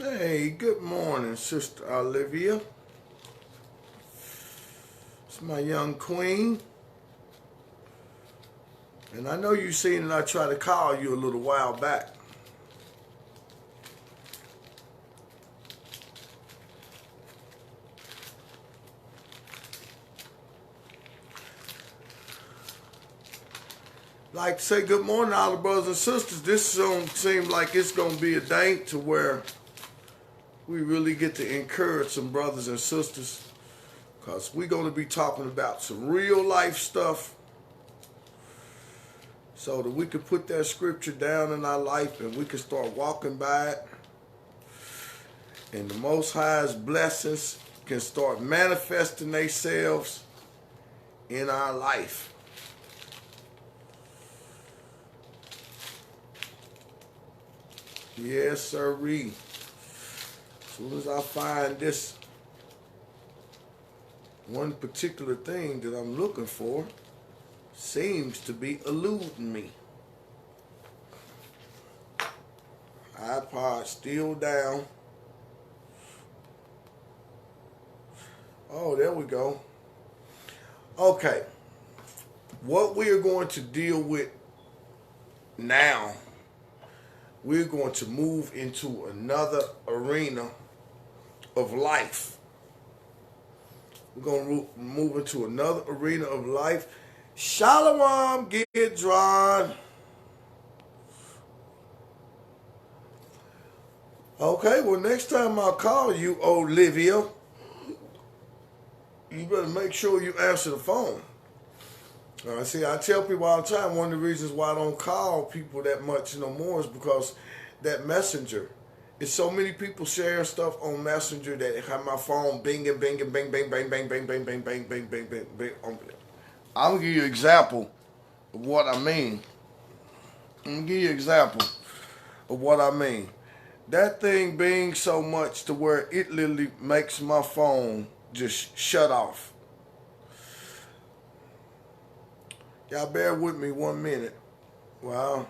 Hey, good morning, Sister Olivia. It's my young queen. And I know you seen that I tried to call you a little while back. Like to say good morning to all the brothers and sisters. This don't seem like it's going to be a day to where we really get to encourage some brothers and sisters, because we're going to be talking about some real life stuff so that we can put that scripture down in our life and we can start walking by it. And the Most High's blessings can start manifesting themselves in our life. Yes, sirree. As soon as I find this one particular thing that I'm looking for, seems to be eluding me. iPod still down. Oh, there we go. Okay. What we are going to deal with now, we're going to move into another arena of life. We're going to move into another arena of life. Shalom, get drawn. Okay, well, next time I call you, Olivia, you better make sure you answer the phone. See, I tell people all the time, one of the reasons why I don't call people that much no more is because that messenger. It's so many people sharing stuff on Messenger that have my phone binging, binging, bing, bing, bang, bang, bang, bang, bang, bang, bang, bang, bang, bang. I'm going to give you an example of what I mean. That thing being so much to where it literally makes my phone just shut off. Y'all bear with me 1 minute while I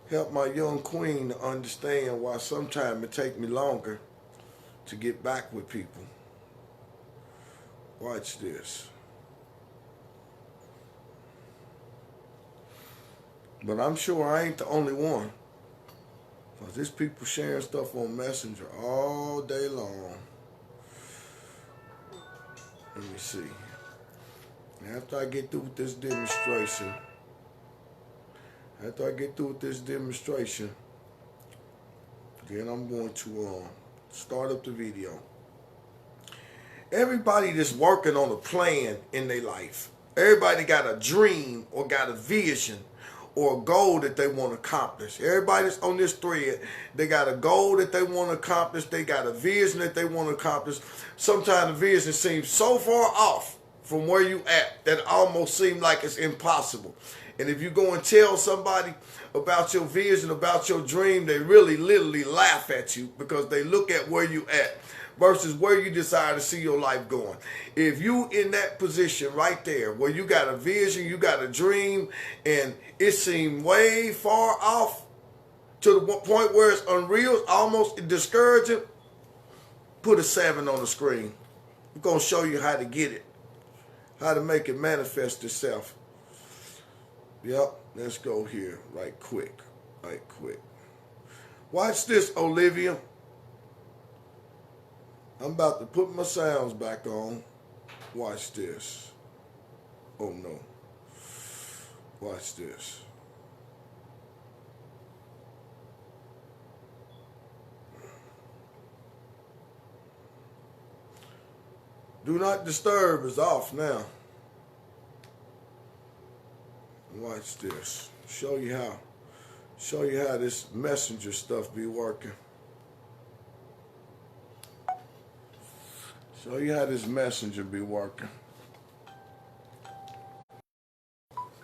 help my young queen to understand why sometimes it take me longer to get back with people. Watch this. But I'm sure I ain't the only one, because there's people sharing stuff on Messenger all day long. Let me see. After I get through with this demonstration, then I'm going to start up the video. Everybody that's working on a plan in their life, everybody got a dream or got a vision or a goal that they want to accomplish. Everybody that's on this thread, they got a goal that they want to accomplish. They got a vision that they want to accomplish. Sometimes the vision seems so far off from where you at that it almost seems like it's impossible. And if you go and tell somebody about your vision, about your dream, they really literally laugh at you because they look at where you at versus where you desire to see your life going. If you in that position right there where you got a vision, you got a dream, and it seems way far off to the point where it's unreal, it's almost discouraging, put a 7 on the screen. I'm going to show you how to get it, how to make it manifest itself. Yep, let's go here right quick. Watch this, Olivia. I'm about to put my sounds back on. Watch this. Oh no. Watch this. Do not disturb is off now. Watch this. Show you how this messenger stuff be working. Show you how this messenger be working.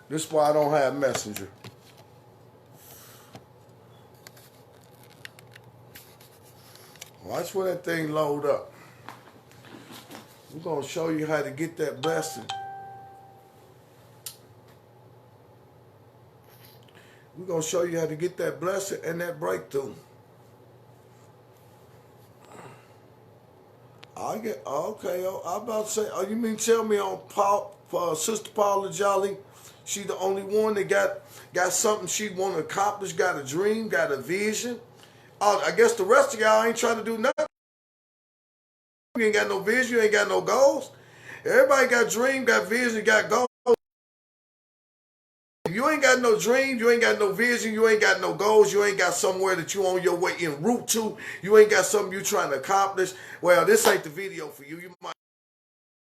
This is why I don't have messenger. Watch when that thing load up. We're going to show you how to get that blessing. We're going to show you how to get that blessing and that breakthrough. I get okay. I'm about to say. Oh, you mean tell me on Paul, Sister Paula Jolly? She the only one that got something she want to accomplish, got a dream, got a vision. I guess the rest of y'all ain't trying to do nothing. You ain't got no vision, you ain't got no goals. Everybody got dream, got vision, got goals. If you ain't got no dream, you ain't got no vision, you ain't got no goals, you ain't got somewhere that you on your way en route to, you ain't got something you trying to accomplish, well, this ain't the video for you. You might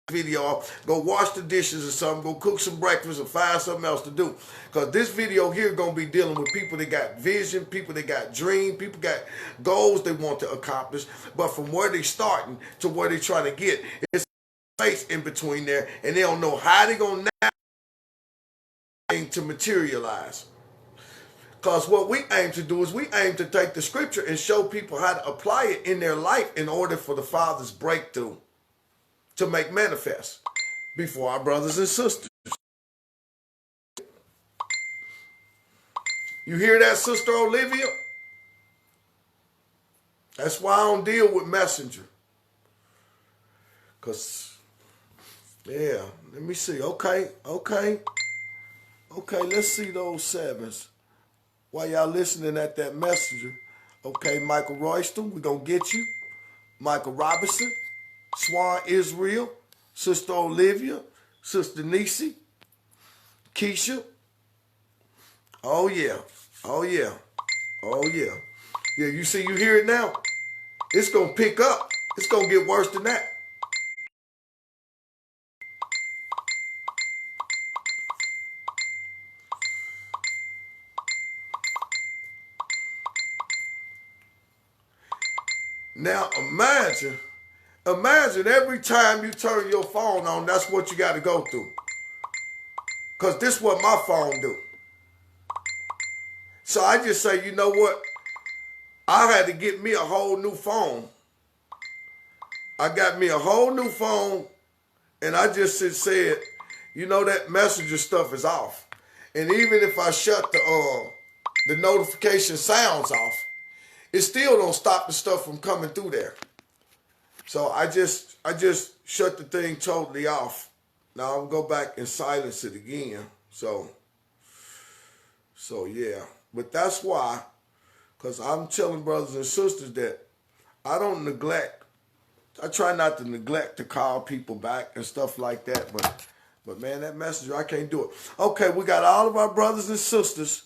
video, go wash the dishes or something, go cook some breakfast or find something else to do. Because this video here going to be dealing with people that got vision, people that got dream, people got goals they want to accomplish, but from where they starting to where they trying to get, it's space in between there, and they don't know how they going to materialize. Because what we aim to do is we aim to take the scripture and show people how to apply it in their life in order for the Father's breakthrough to make manifest before our brothers and sisters. You hear that, Sister Olivia? That's why I don't deal with Messenger. Because, yeah, let me see. Okay, let's see those sevens. While y'all listening at that Messenger. Okay, Michael Royston, we're going to get you. Michael Robinson, Swan Israel, Sister Olivia, Sister Nisi, Keisha. Oh yeah. Yeah, you see, you hear it now? It's going to pick up. It's going to get worse than that. Now imagine every time you turn your phone on, that's what you got to go through. Because this is what my phone do. So I just say, you know what? I had to get me a whole new phone. I got me a whole new phone, and I just said, you know, that Messenger stuff is off. And even if I shut the notification sounds off, it still don't stop the stuff from coming through there. So I just shut the thing totally off. Now I'll go back and silence it again. So yeah. But that's why, because I'm telling brothers and sisters that I don't neglect. I try not to neglect to call people back and stuff like that. But man, that Messenger, I can't do it. Okay, we got all of our brothers and sisters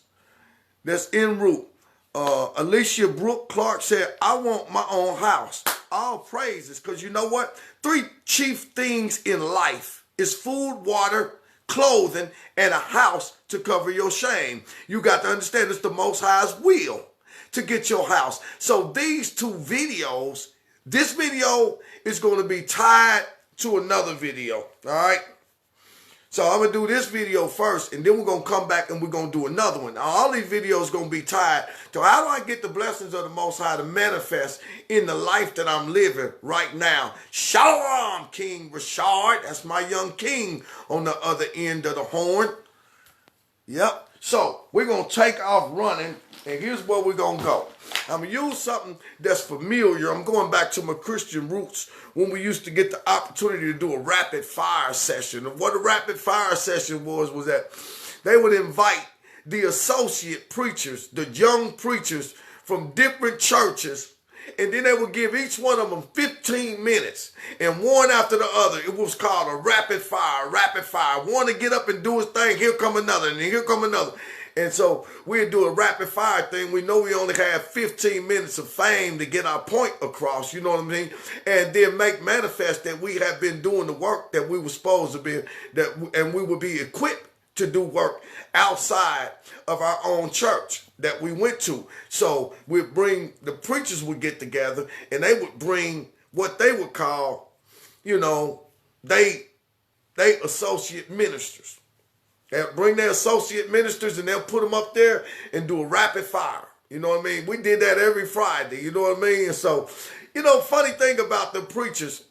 that's en route. Alicia Brooke Clark said, I want my own house. All praises, because you know what? 3 chief things in life is food, water, clothing, and a house to cover your shame. You got to understand it's the Most High's will to get your house. So these 2 videos, this video is going to be tied to another video, all right? So I'm going to do this video first, and then we're going to come back and we're going to do another one. Now, all these videos are going to be tied to how do I get the blessings of the Most High to manifest in the life that I'm living right now. Shalom, King Rashard. That's my young king on the other end of the horn. Yep. So we're going to take off running, and here's where we're going to go. I'm going to use something that's familiar. I'm going back to my Christian roots when we used to get the opportunity to do a rapid fire session. And what a rapid fire session was that they would invite the associate preachers, the young preachers from different churches, and then they would give each one of them 15 minutes, and one after the other. It was called a rapid fire. One to get up and do his thing, here come another, and here come another. And so we'd do a rapid fire thing. We know we only have 15 minutes of fame to get our point across, you know what I mean? And then make manifest that we have been doing the work that we were supposed to be, and we would be equipped to do work outside of our own church that we went to. So we'd bring, the preachers would get together, and they would bring what they would call, you know, they associate ministers. They'll bring their associate ministers, and they'll put them up there and do a rapid fire. You know what I mean? We did that every Friday. You know what I mean? And so, you know, funny thing about the preachers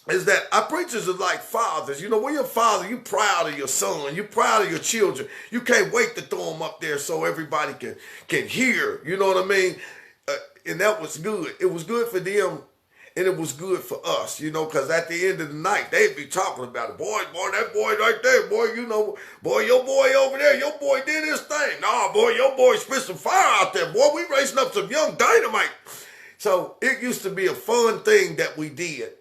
is that our preachers are like fathers. You know, when you're a father, you're proud of your son. You're proud of your children. You can't wait to throw them up there so everybody can hear. You know what I mean? And that was good. It was good for them, and it was good for us, because at the end of the night, they'd be talking about it. Boy, that boy right there, boy, boy, your boy over there, your boy did his thing. Nah, boy, your boy spit some fire out there. Boy, we raising up some young dynamite. So it used to be a fun thing that we did.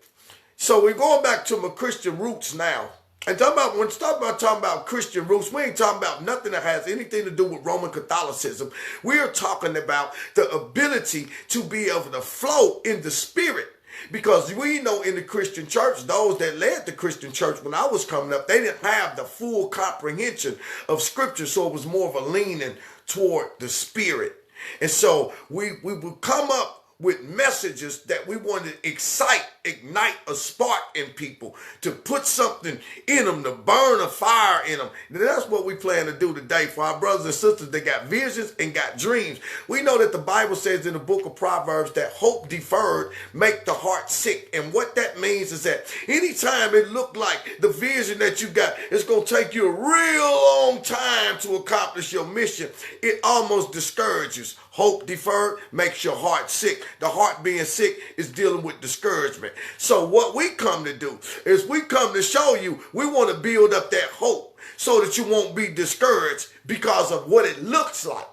So we're going back to my Christian roots now. And talking about Christian roots, we ain't talking about nothing that has anything to do with Roman Catholicism. We are talking about the ability to be able to flow in the spirit. Because we know in the Christian church, those that led the Christian church when I was coming up, they didn't have the full comprehension of scripture. So it was more of a leaning toward the spirit. And so we would come up with messages that we want to excite, ignite a spark in people, to put something in them, to burn a fire in them. And that's what we plan to do today for our brothers and sisters that got visions and got dreams. We know that the Bible says in the book of Proverbs that hope deferred make the heart sick. And what that means is that anytime it looked like the vision that you got, it's going to take you a real long time to accomplish your mission, it almost discourages. Hope deferred makes your heart sick. The heart being sick is dealing with discouragement. So what we come to do is we come to show you we want to build up that hope so that you won't be discouraged because of what it looks like.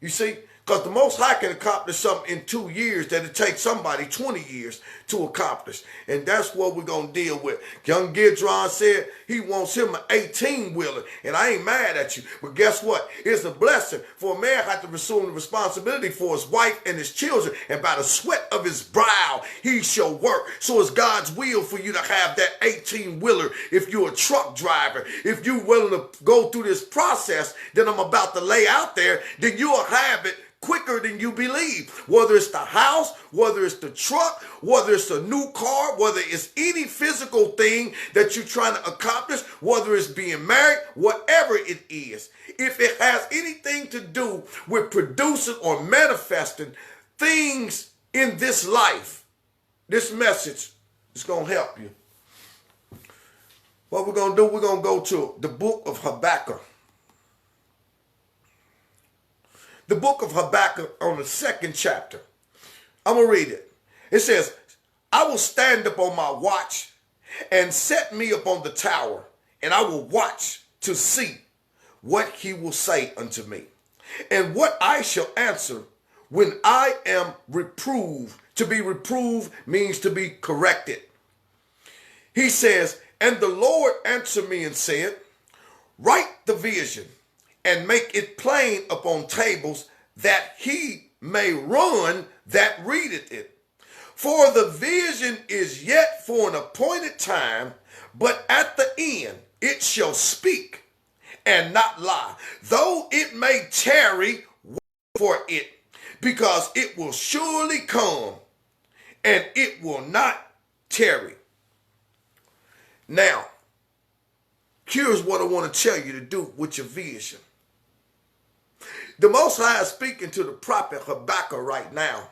You see? Because the Most High can accomplish something in 2 years that it takes somebody 20 years to accomplish. And that's what we're going to deal with. Young Gidron said he wants him an 18-wheeler. And I ain't mad at you. But guess what? It's a blessing for a man to have to assume the responsibility for his wife and his children. And by the sweat of his brow, he shall work. So it's God's will for you to have that 18-wheeler. If you're a truck driver, if you're willing to go through this process that I'm about to lay out there, then you'll have it quicker than you believe. Whether it's the house, whether it's the truck, whether it's a new car, whether it's any physical thing that you're trying to accomplish, whether it's being married, whatever it is. If it has anything to do with producing or manifesting things in this life, this message is going to help you. What we're going to do, we're going to go to the book of Habakkuk. The book of Habakkuk on the 2nd chapter. I'm going to read it. It says, I will stand up on my watch and set me upon the tower, and I will watch to see what he will say unto me, and what I shall answer when I am reproved. To be reproved means to be corrected. He says, and the Lord answered me and said, write the vision and make it plain upon tables, that he may run that readeth it. For the vision is yet for an appointed time, but at the end it shall speak and not lie. Though it may tarry, wait for it, because it will surely come, and it will not tarry. Now, here's what I want to tell you to do with your vision. The Most High is speaking to the prophet Habakkuk right now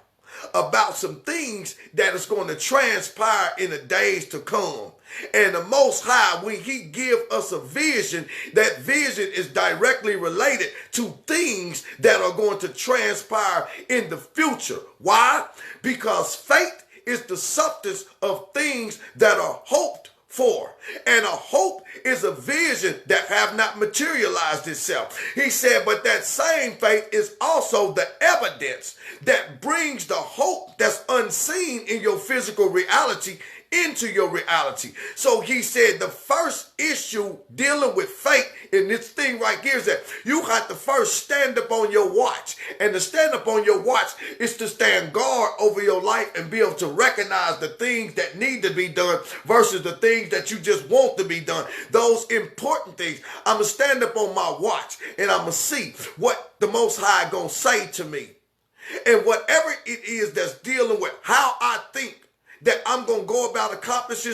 about some things that is going to transpire in the days to come. And the Most High, when he give us a vision, that vision is directly related to things that are going to transpire in the future. Why? Because faith is the substance of things that are hoped for. And a hope is a vision that have not materialized itself. He said, but that same faith is also the evidence that brings the hope that's unseen in your physical reality into your reality. So he said the first issue dealing with faith in this thing right here is that you have to first stand up on your watch. And to stand up on your watch is to stand guard over your life and be able to recognize the things that need to be done versus the things that you just want to be done. Those important things. I'm going to stand up on my watch and I'm going to see what the Most High going to say to me. And whatever it is that's dealing with how I think that I'm going to go about accomplishing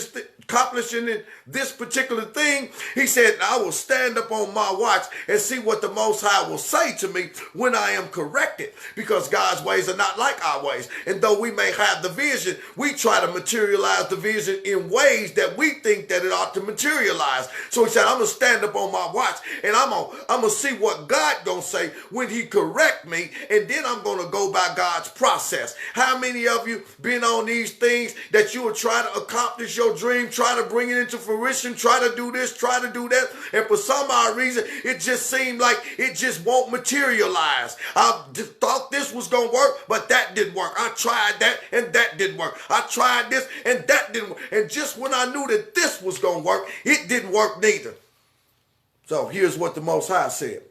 accomplishing this particular thing, he said, I will stand up on my watch and see what the Most High will say to me when I am corrected, because God's ways are not like our ways. And though we may have the vision, we try to materialize the vision in ways that we think that it ought to materialize. So he said, I'm going to stand up on my watch and I'm going to see what God going to say when he correct me, and then I'm going to go by God's process. How many of you been on these things that you will try to accomplish your dream, try to bring it into fruition, try to do this, try to do that, and for some odd reason, it just seemed like it just won't materialize. I just thought this was going to work, but that didn't work. I tried that, and that didn't work. I tried this, and that didn't work. And just when I knew that this was going to work, it didn't work neither. So here's what the Most High said.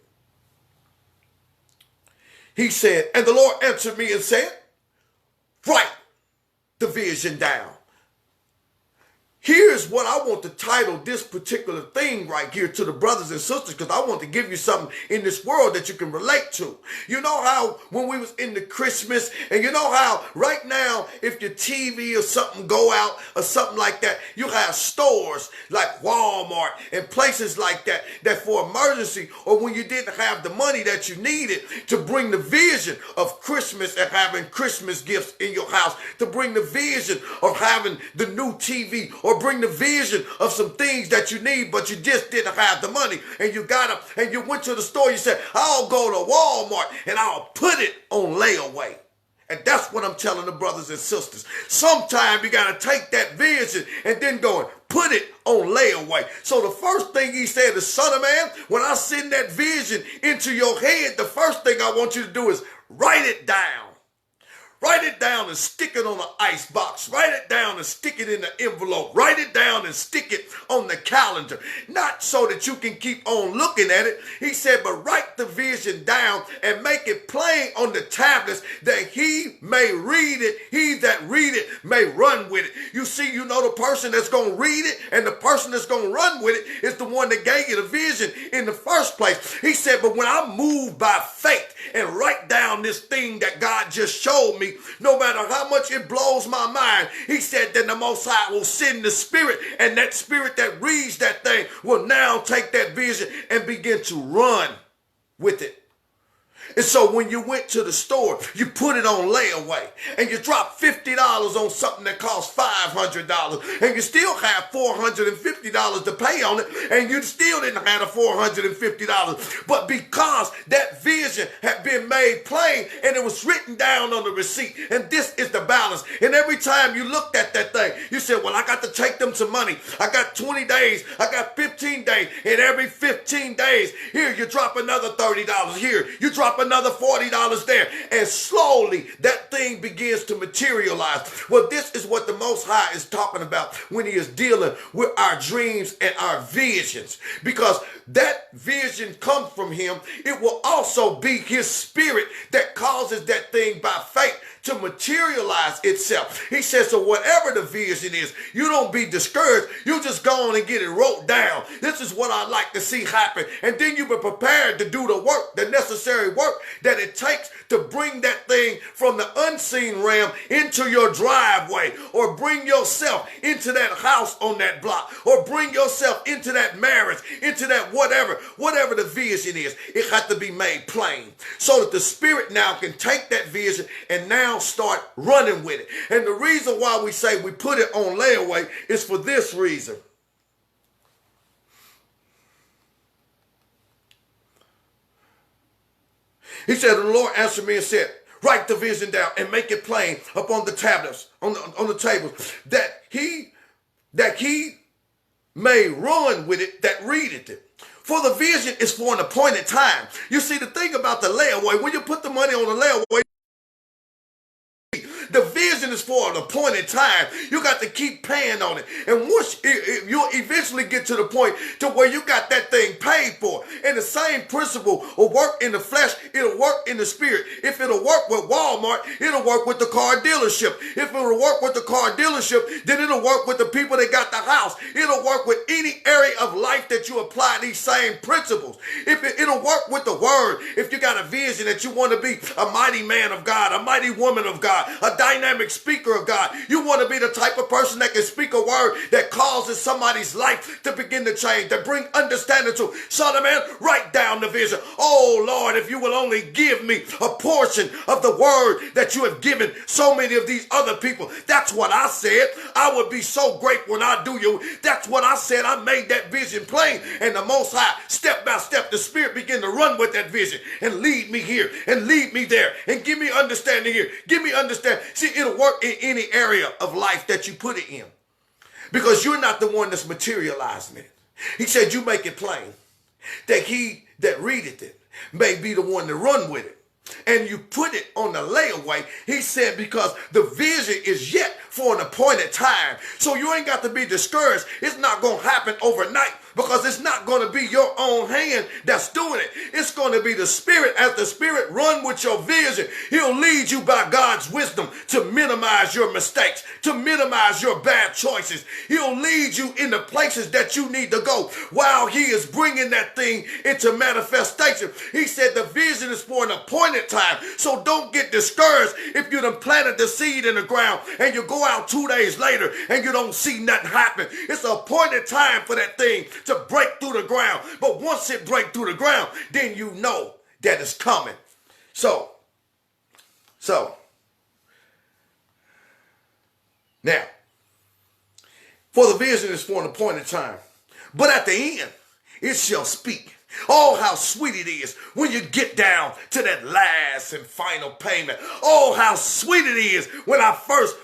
He said, and the Lord answered me and said, write the vision down. Here's what I want to title this particular thing right here to the brothers and sisters, because I want to give you something in this world that you can relate to. You know how when we was in the Christmas, and you know how right now if your TV or something go out or something like that, you have stores like Walmart and places like that, that for emergency or when you didn't have the money that you needed to bring the vision of Christmas and having Christmas gifts in your house, to bring the vision of having the new TV, or bring the vision of some things that you need, but you just didn't have the money, and you got up and you went to the store. You said, I'll go to Walmart and I'll put it on layaway. And that's what I'm telling the brothers and sisters. Sometimes you got to take that vision and then go and put it on layaway. So the first thing he said is, son of man, when I send that vision into your head, the first thing I want you to do is write it down. Write it down and stick it on an ice box. Write it down and stick it in the envelope. Write it down and stick it on the calendar. Not so that you can keep on looking at it. He said, but write the vision down and make it plain on the tablets, that he may read it. He that read it may run with it. You see, you know, the person that's going to read it and the person that's going to run with it is the one that gave you the vision in the first place. He said, but when I move by faith and write down this thing that God just showed me, no matter how much it blows my mind, he said that the Most High will send the Spirit, and that Spirit that reads that thing will now take that vision and begin to run with it. And so when you went to the store, you put it on layaway and you dropped $50 on something that costs $500, and you still have $450 to pay on it, and you still didn't have the $450. But because that vision had been made plain and it was written down on the receipt, and this is the balance. And every time you looked at that thing, you said, well, I got to take them some money. I got 20 days. I got 15 days. And every 15 days, here you drop another $30. Here you drop another $40 there, and slowly that thing begins to materialize. Well, this is what the Most High is talking about when he is dealing with our dreams and our visions, because that vision comes from him. It will also be his Spirit that causes that thing by faith to materialize itself. He says, so whatever the vision is, you don't be discouraged. You just go on and get it wrote down. This is what I like to see happen. And then you be prepared to do the work, the necessary work that it takes to bring that thing from the unseen realm into your driveway, or bring yourself into that house on that block, or bring yourself into that marriage, into that whatever the vision is. It has to be made plain so that the Spirit now can take that vision and now start running with it. And the reason why we say we put it on layaway is for this reason. He said, the Lord answered me and said, write the vision down and make it plain upon the tablets, on the tables, that he may run with it that readeth it. For the vision is for an appointed time. You see, the thing about the layaway, when you put the money on the layaway, the vision is for an appointed time. You got to keep paying on it. And once you'll eventually get to the point to where you got that thing paid for. And the same principle will work in the flesh. It'll work in the spirit. If it'll work with Walmart, it'll work with the car dealership. If it'll work with the car dealership, then it'll work with the people that got the house. It'll work with any area of life that you apply these same principles. It'll work with the word. If you got a vision that you want to be a mighty man of God, a mighty woman of God, a dynamic speaker of God. You want to be the type of person that can speak a word that causes somebody's life to begin to change, to bring understanding to. Son of man, write down the vision. Oh Lord, if you will only give me a portion of the word that you have given so many of these other people. That's what I said. I would be so great when I do you. That's what I said. I made that vision plain. And the Most High, step by step, the Spirit began to run with that vision and lead me here and lead me there and give me understanding here. Give me understanding. See, it'll work in any area of life that you put it in, because you're not the one that's materializing it. He said, you make it plain that he that readeth it may be the one to run with it. And you put it on the layaway. He said, because the vision is yet for an appointed time. So you ain't got to be discouraged. It's not going to happen overnight, because it's not going to be your own hand that's doing it. It's going to be the Spirit. As the Spirit run with your vision, he'll lead you by God's wisdom to minimize your mistakes, to minimize your bad choices. He'll lead you in the places that you need to go while he is bringing that thing into manifestation. He said the vision is for an appointed time. So don't get discouraged if you done planted the seed in the ground and you go out 2 days later and you don't see nothing happen. It's an appointed time for that thing to break through the ground. But once it breaks through the ground, then you know that it's coming. So now, for the vision is for an appointed time, but at the end it shall speak. Oh, how sweet it is when you get down to that last and final payment. Oh, how sweet it is when I first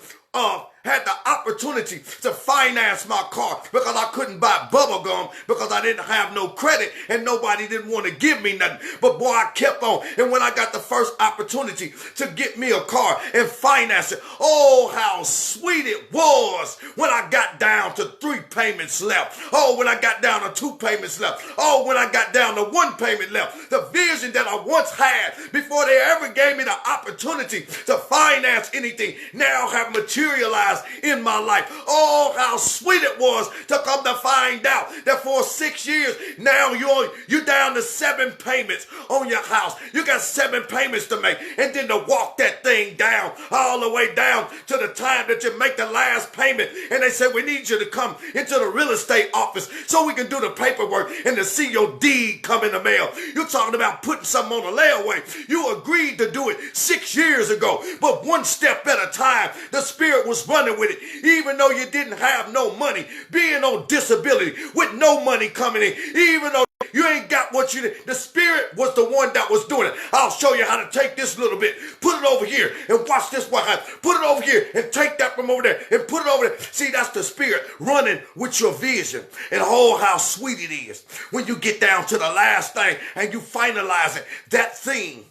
had the opportunity to finance my car because I couldn't buy bubble gum because I didn't have no credit and nobody didn't want to give me nothing. But boy, I kept on. And when I got the first opportunity to get me a car and finance it, oh, how sweet it was when I got down to 3 payments left. Oh, when I got down to 2 payments left. Oh, when I got down to 1 payment left. The vision that I once had before they ever gave me the opportunity to finance anything now have materialized in my life. Oh, how sweet it was to come to find out that for 6 years now you're down to 7 payments on your house. You got 7 payments to make, and then to walk that thing down all the way down to the time that you make the last payment, and they say we need you to come into the real estate office so we can do the paperwork and to see your deed come in the mail. You're talking about putting something on a layaway. You agreed to do it 6 years ago, but one step at a time. The Spirit was running with it, even though you didn't have no money, being on disability with no money coming in, even though you ain't got what you need. The Spirit was the one that was doing it. I'll show you how to take this little bit, put it over here, and watch this one happen. Put it over here and take that from over there and put it over there. See, that's the Spirit running with your vision. And oh, how sweet it is when you get down to the last thing and you finalize it. That thing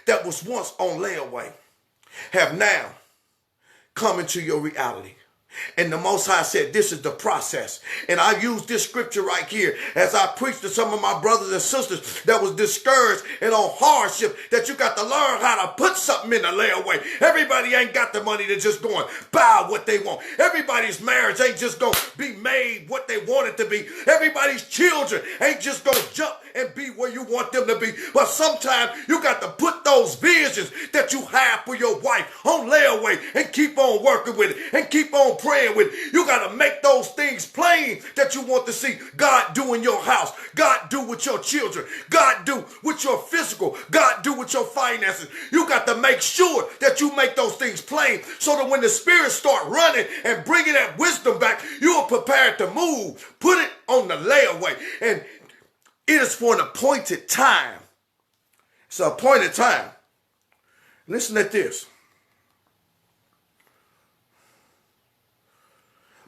that was once on layaway have now come into your reality. And the Most High said, this is the process. And I use this scripture right here as I preach to some of my brothers and sisters that was discouraged and on hardship, that you got to learn how to put something in the layaway. Everybody ain't got the money to just go and buy what they want. Everybody's marriage ain't just going to be made what they want it to be. Everybody's children ain't just going to jump and be where you want them to be. But sometimes you got to put those visions that you have for your wife on layaway and keep on working with it and keep on praying with it. You got to make those things plain that you want to see God do in your house, God do with your children, God do with your physical, God do with your finances. You got to make sure that you make those things plain so that when the Spirit start running and bringing that wisdom back, you are prepared to move. Put it on the layaway. And it is for an appointed time. It's an appointed time. Listen at this.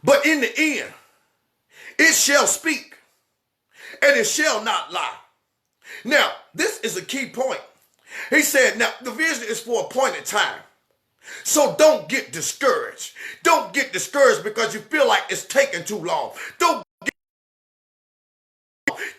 But in the end, it shall speak, and it shall not lie. Now, this is a key point. He said, now, the vision is for appointed time. So don't get discouraged. Don't get discouraged because you feel like it's taking too long. Don't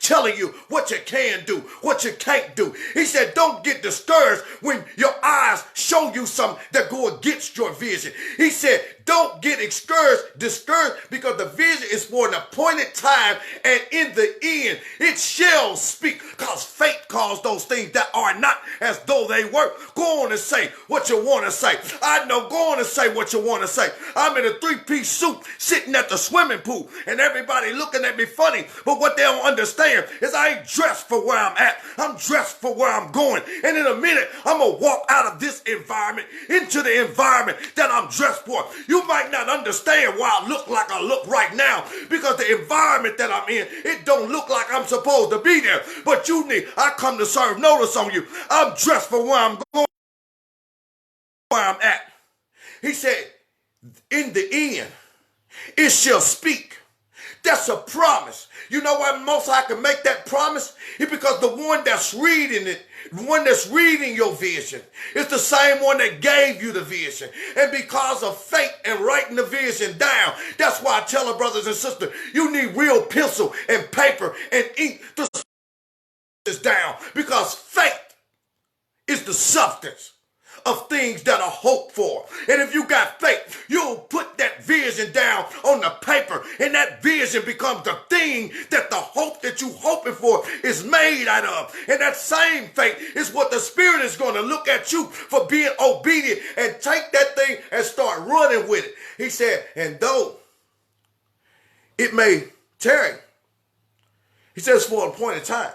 telling you what you can do, what you can't do. He said, don't get discouraged when your eyes show you something that go against your vision. He said, Don't get discouraged, because the vision is for an appointed time, and in the end, it shall speak, because faith calls those things that are not as though they were. Go on and say what you want to say. I know, go on and say what you want to say. I'm in a three-piece suit sitting at the swimming pool, and everybody looking at me funny, but what they don't understand is I ain't dressed for where I'm at. I'm dressed for where I'm going, and in a minute, I'm going to walk out of this environment into the environment that I'm dressed for. You might not understand why I look like I look right now, because the environment that I'm in, it don't look like I'm supposed to be there, but I come to serve notice on you. I'm dressed for where I'm going, where I'm at. He said, in the end, it shall speak. That's a promise. You know why Most High can make that promise? It's because the one that's reading it, the one that's reading your vision, is the same one that gave you the vision. And because of faith and writing the vision down, that's why I tell our brothers and sisters, you need real pencil and paper and ink to write this down, because faith is the substance of things that are hoped for. And if you got faith, you'll put that vision down on the paper, and that vision becomes the thing that the hope that you hoping for is made out of. And that same faith is what the Spirit is going to look at you for being obedient and take that thing and start running with it. He said, and though it may tarry, he says for an appointed time.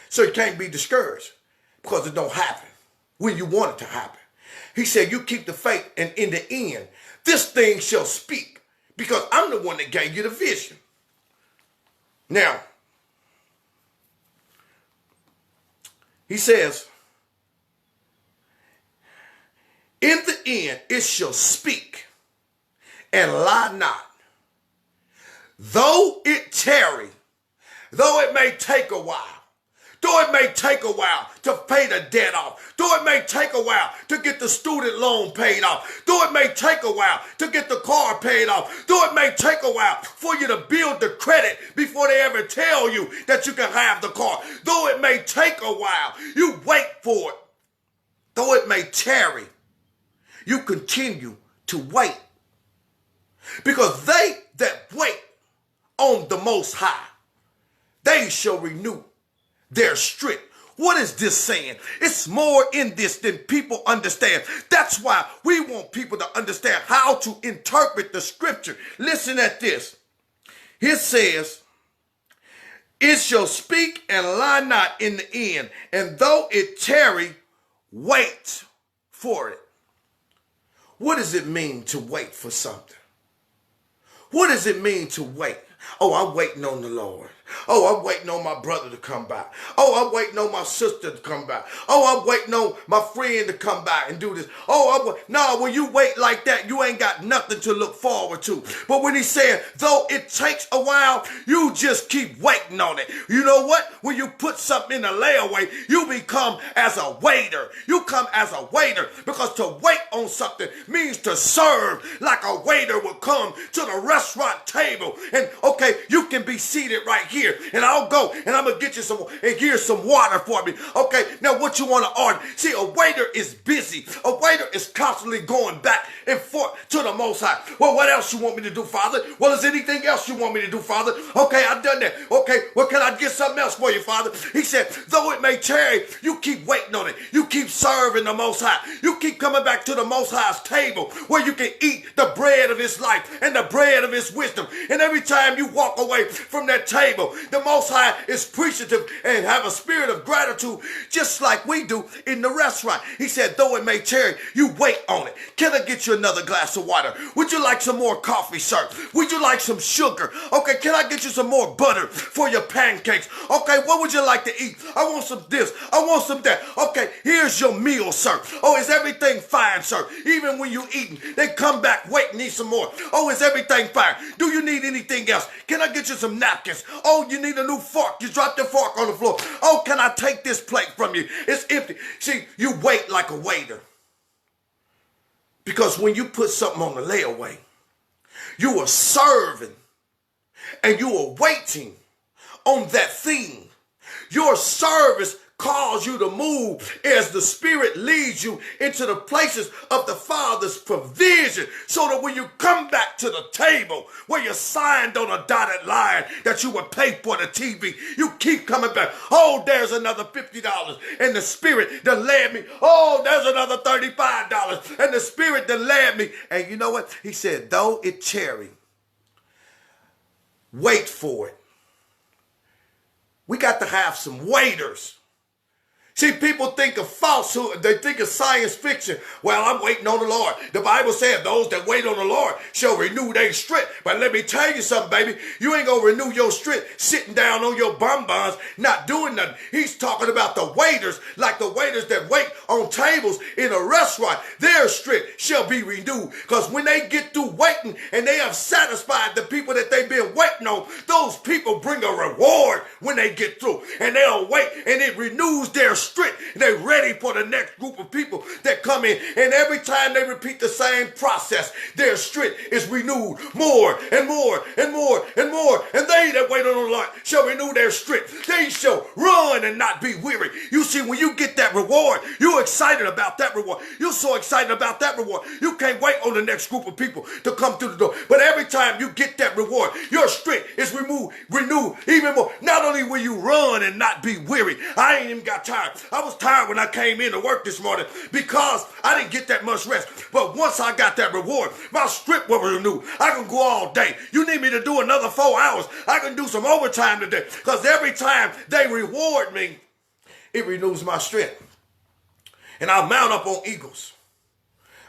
So you can't be discouraged because it don't happen when you want it to happen. He said, you keep the faith, and in the end, this thing shall speak, because I'm the one that gave you the vision. Now, he says, in the end, it shall speak and lie not. Though it tarry, though it may take a while, though it may take a while to pay the debt off, though it may take a while to get the student loan paid off, though it may take a while to get the car paid off, though it may take a while for you to build the credit before they ever tell you that you can have the car, though it may take a while, you wait for it. Though it may tarry, you continue to wait. Because they that wait on the Most High, they shall renew their strength. What is this saying? It's more in this than people understand. That's why we want people to understand how to interpret the scripture. Listen at this. It says, it shall speak and lie not in the end, and though it tarry, wait for it. What does it mean to wait for something? What does it mean to wait? Oh, I'm waiting on the Lord. Oh, I'm waiting on my brother to come by. Oh, I'm waiting on my sister to come by. Oh, I'm waiting on my friend to come by and do this. Oh, no, when you wait like that, you ain't got nothing to look forward to. But when he's saying, though it takes a while, you just keep waiting on it. You know what? When you put something in a layaway, you become as a waiter. You come as a waiter, because to wait on something means to serve like a waiter would come to the restaurant table. And okay, you can be seated right here, and I'll go and I'm gonna get you some, and here's some water for me. Okay, now what you want to order? See, a waiter is busy. A waiter is constantly going back and forth to the Most High. Well, what else you want me to do, Father? Well, is anything else you want me to do, Father? Okay, I've done that. Okay, well, can I get something else for you, Father? He said, though it may tarry, you keep waiting on it. You keep serving the Most High. You keep coming back to the Most High's table where you can eat the bread of his life and the bread of his wisdom. And every time you walk away from that table, the Most High is appreciative and have a spirit of gratitude, just like we do in the restaurant. He said, though it may tarry, you wait on it. Can I get you another glass of water? Would you like some more coffee, sir? Would you like some sugar? Okay, can I get you some more butter for your pancakes? Okay, what would you like to eat? I want some this. I want some that. Okay, here's your meal, sir. Oh, is everything fine, sir? Even when you eating, they come back, wait, need some more. Oh, is everything fine? Do you need anything else? Can I get you some napkins? Oh, you need a new fork. You dropped your fork on the floor. Oh, can I take this plate from you? It's empty. See, you wait like a waiter. Because when you put something on the layaway, you are serving and you are waiting on that thing. Your service cause you to move as the Spirit leads you into the places of the Father's provision, so that when you come back to the table where you signed on a dotted line that you would pay for the TV, you keep coming back. Oh, there's another $50 and the Spirit that led me. Oh, there's another $35 and the Spirit that led me. And you know what? He said, though it tarry, wait for it. We got to have some waiters. See, people think of falsehood. They think of science fiction. Well, I'm waiting on the Lord. The Bible said those that wait on the Lord shall renew their strength. But let me tell you something, baby. You ain't going to renew your strength sitting down on your bonbons, not doing nothing. He's talking about the waiters, like the waiters that wait on tables in a restaurant. Their strength shall be renewed. Because when they get through waiting and they have satisfied the people that they've been waiting on, those people bring a reward when they get through. And they'll wait, and it renews their strength. They're ready for the next group of people that come in. And every time they repeat the same process, their strength is renewed more and more and more and more. And they that wait on the Lord shall renew their strength. They shall run and not be weary. You see, when you get that reward, you're excited about that reward. You're so excited about that reward. You can't wait on the next group of people to come through the door. But every time you get that reward, your strength is renewed even more. Not only will you run and not be weary, I ain't even got tired. I was tired when I came in to work this morning because I didn't get that much rest. But once I got that reward, my strength will renew. I can go all day. You need me to do another 4 hours, I can do some overtime today. Because every time they reward me, it renews my strength. And I'll mount up on eagles.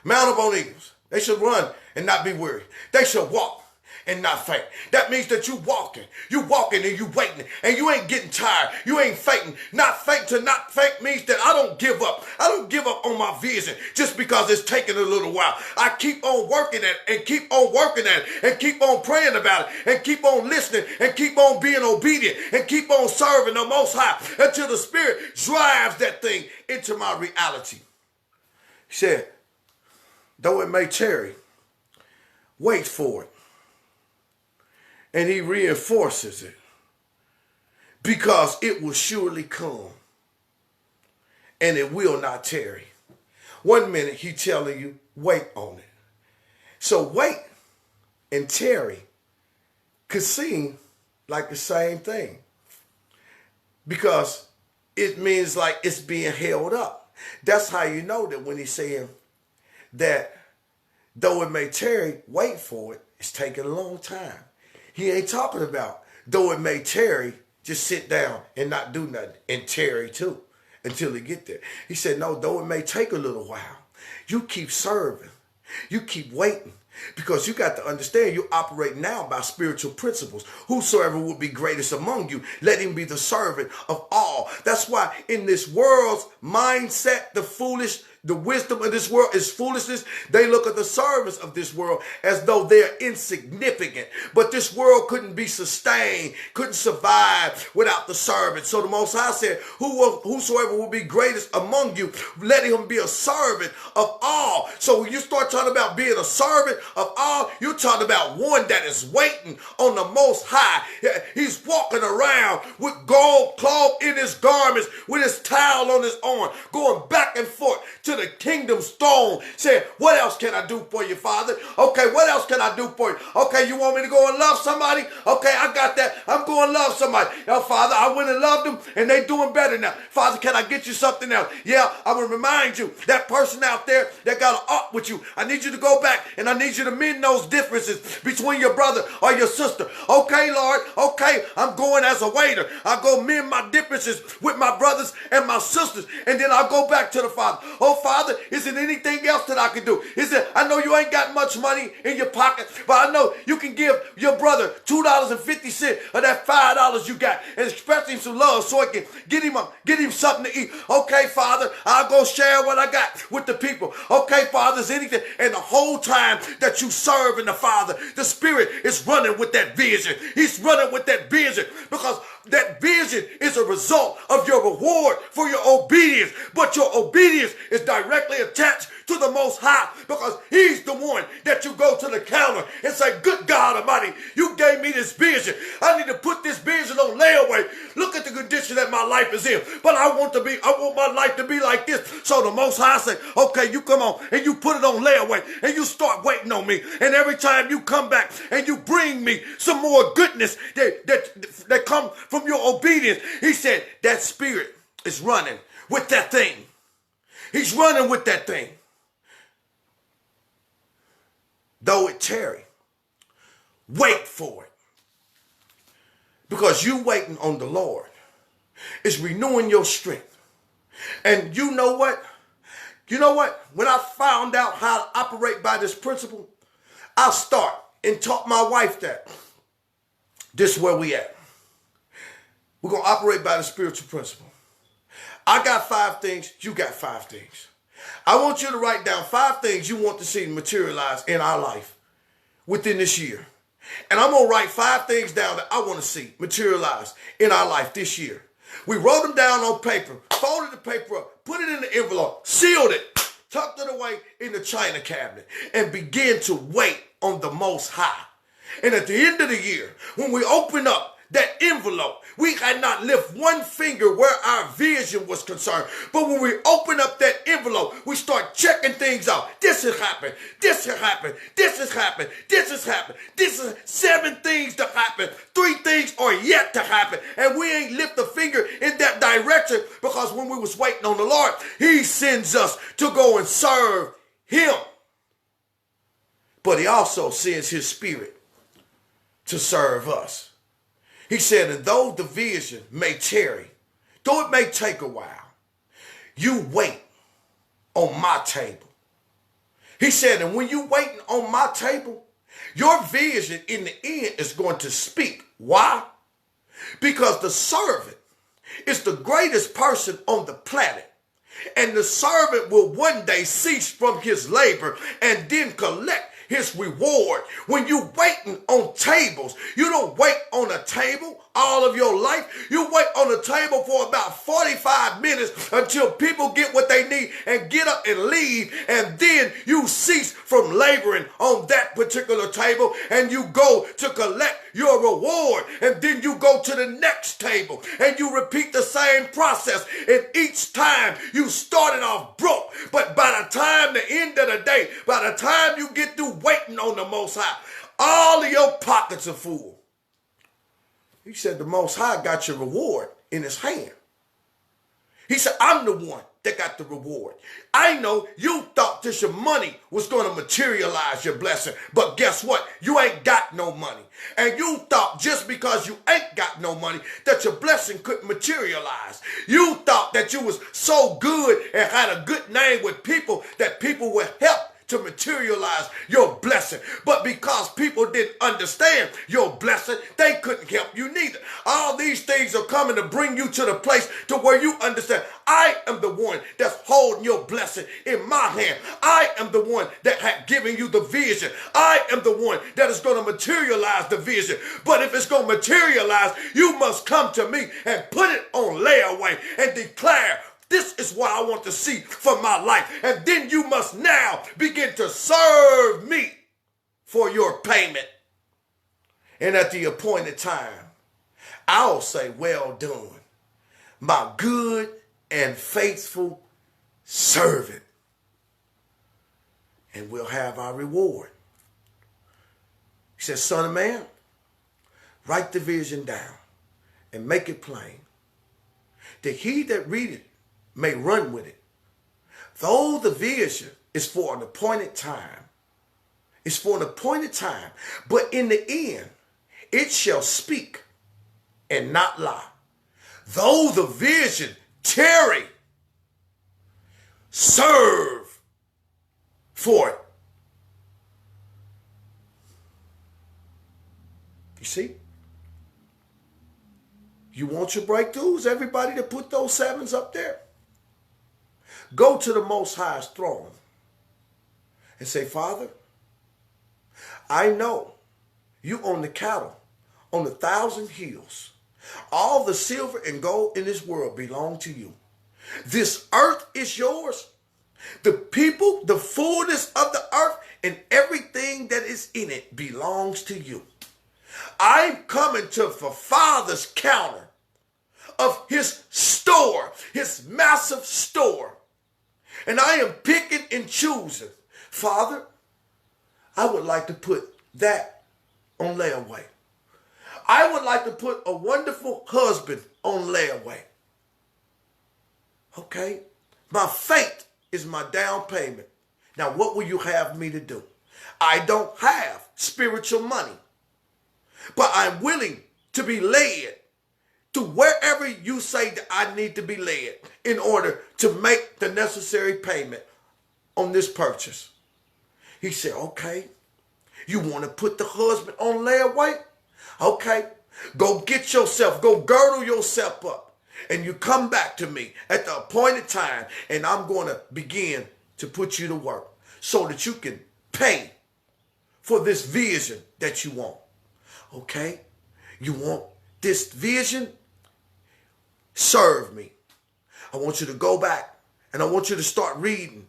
Mount up on eagles. They should run and not be weary. They should walk and not faint. That means that you walking and you waiting, and you ain't getting tired. You ain't fainting. Not faint to not faint means that I don't give up. I don't give up on my vision just because it's taking a little while. I keep on working at it and keep on working at it and keep on praying about it and keep on listening and keep on being obedient and keep on serving the Most High until the Spirit drives that thing into my reality. He said, though it may tarry, wait for it. And he reinforces it because it will surely come and it will not tarry. 1 minute he telling you, wait on it. So wait and tarry could seem like the same thing because it means like it's being held up. That's how you know that when he's saying that though it may tarry, wait for it, it's taking a long time. He ain't talking about, though it may tarry, just sit down and not do nothing and tarry too until he get there. He said, no, though it may take a little while, you keep serving. You keep waiting. Because you got to understand, you operate now by spiritual principles. Whosoever will be greatest among you, let him be the servant of all. That's why in this world's mindset, the wisdom of this world is foolishness. They look at the servants of this world as though they're insignificant. But this world couldn't be sustained, couldn't survive without the servant. So the Most High said, whosoever will be greatest among you, let him be a servant of all. So when you start talking about being a servant of all, you're talking about one that is waiting on the Most High. He's walking around with gold cloth in his garments, with his towel on his arm, going back and forth to the kingdom's throne, saying, what else can I do for you, Father? Okay, what else can I do for you? Okay, you want me to go and love somebody? Okay, I got that. I'm going to love somebody. Now, Father, I went and loved them, and they doing better now. Father, can I get you something else? Yeah, I will remind you, that person out there that got an up with you, I need you to go back, and I need you to mend those differences between your brother or your sister. Okay, Lord, okay, I'm going as a waiter. I'll go mend my differences with my brothers and my sisters, and then I'll go back to the Father. Oh, Father, is there anything else that I can do? Is there, I know you ain't got much money in your pocket, but I know you can give your brother $2.50 of that $5 you got and express him some love so I can get him something to eat. Okay, Father, I'll go share what I got with the people. Okay, Father, is anything? And the whole time that you serve in the Father, the Spirit is running with that vision. He's running with that vision because that vision is a result of your reward for your obedience, but your obedience is directly attached to the Most High, because he's the one that you go to the counter and say, good God Almighty, you gave me this vision. I need to put this vision on layaway. Look at the condition that my life is in. But I want my life to be like this. So the Most High say, okay, you come on and you put it on layaway and you start waiting on me. And every time you come back and you bring me some more goodness that come from your obedience, he said, that spirit is running with that thing. He's running with that thing. Though it tarry, wait for it. Because you waiting on the Lord is renewing your strength. And you know what? You know what? When I found out how to operate by this principle, I start and taught my wife that. This is where we at. We're going to operate by the spiritual principle. I got 5 things. You got 5 things. I want you to write down 5 things you want to see materialize in our life within this year. And I'm going to write 5 things down that I want to see materialize in our life this year. We wrote them down on paper, folded the paper up, put it in the envelope, sealed it, tucked it away in the china cabinet, and began to wait on the Most High. And at the end of the year, when we open up that envelope, we had not lift one finger where our vision was concerned. But when we open up that envelope, we start checking things out. This has happened. This has happened. This has happened. This has happened. This is 7 things to happen. 3 things are yet to happen. And we ain't lift a finger in that direction, because when we was waiting on the Lord, he sends us to go and serve him. But he also sends his spirit to serve us. He said, and though the vision may tarry, though it may take a while, you wait on my table. He said, and when you waiting on my table, your vision in the end is going to speak. Why? Because the servant is the greatest person on the planet. And the servant will one day cease from his labor and then collect his reward. When you waiting on tables, you don't wait on a table all of your life. You wait on a table for about 45 minutes until people get what they need and get up and leave. And then you cease from laboring on that particular table and you go to collect your reward. And then you go to the next table and you repeat the same process. And each time you started off broke. But by the time the end of the day, by the time you get through waiting on the Most High, all of your pockets are full. He said the Most High got your reward in his hand. He said, I'm the one that got the reward. I know you thought that your money was going to materialize your blessing, but guess what? You ain't got no money. And you thought just because you ain't got no money that your blessing couldn't materialize. You thought that you was so good and had a good name with people that people would help to materialize your blessing. But because people didn't understand your blessing, they couldn't help you neither. All these things are coming to bring you to the place to where you understand, I am the one that's holding your blessing in my hand. I am the one that had given you the vision. I am the one that is going to materialize the vision. But if it's going to materialize, you must come to me and put it on layaway and declare, this is what I want to see for my life. And then you must now begin to serve me for your payment. And at the appointed time, I'll say, well done, my good and faithful servant. And we'll have our reward. He says, son of man, write the vision down and make it plain, that he that readeth may run with it. Though the vision is for an appointed time, it's for an appointed time, but in the end, it shall speak and not lie. Though the vision tarry, serve for it. You see? You want your breakthroughs? Everybody to put those 7s up there. Go to the Most High's throne and say, Father, I know you own the cattle on 1,000 hills. All the silver and gold in this world belong to you. This earth is yours, The people, the fullness of the earth, and everything that is in it belongs to you. I'm coming to the Father's counter of his store, his massive store. And I am picking and choosing. Father, I would like to put that on layaway. I would like to put a wonderful husband on layaway. Okay? My faith is my down payment. Now, what will you have me to do? I don't have spiritual money, but I'm willing to be led to wherever you say that I need to be led in order to make the necessary payment on this purchase. He said, okay, you want to put the husband on layaway? Okay, go get yourself, go girdle yourself up, and you come back to me at the appointed time, and I'm going to begin to put you to work so that you can pay for this vision that you want. Okay, you want this vision? Serve me. I want you to go back, and I want you to start reading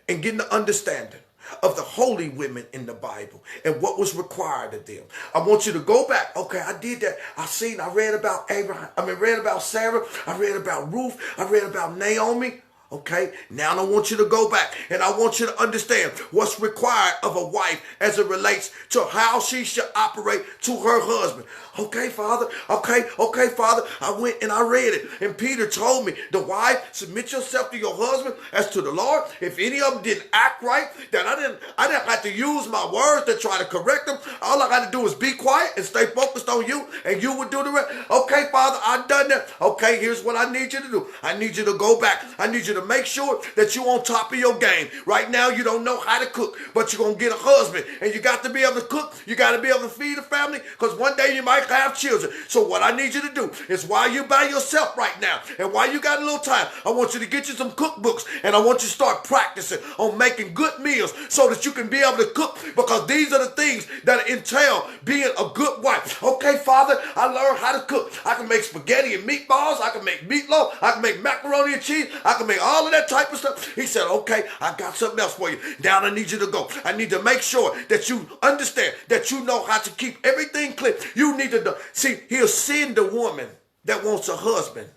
and getting the understanding of the holy women in the Bible and what was required of them. I want you to go back. Okay, I did that. I read about Abraham. Read about Sarah. I read about Ruth. I read about Naomi. Okay, now I want you to go back and I want you to understand what's required of a wife as it relates to how she should operate to her husband. Okay, Father. Okay, Father. I went and I read it. And Peter told me, the wife, submit yourself to your husband as to the Lord. If any of them didn't act right, then I didn't have to use my words to try to correct them. All I got to do is be quiet and stay focused on you, and you would do the rest. Okay, Father, I've done that. Okay, here's what I need you to do. I need you to go back. I need you to make sure that you're on top of your game. Right now, you don't know how to cook, but you're going to get a husband, and you got to be able to cook. You got to be able to feed a family, because one day you might have children. So what I need you to do is, while you're by yourself right now, and while you got a little time, I want you to get you some cookbooks, and I want you to start practicing on making good meals so that you can be able to cook, because these are the things that entail being a good wife. Okay, Father, I learned how to cook. I can make spaghetti and meatballs. I can make meatloaf. I can make macaroni and cheese. I can make all of that type of stuff. He said, okay, I got something else for you. Now I need you to go. I need to make sure that you understand, that you know how to keep everything clear. You need to see, he'll send the woman that wants a husband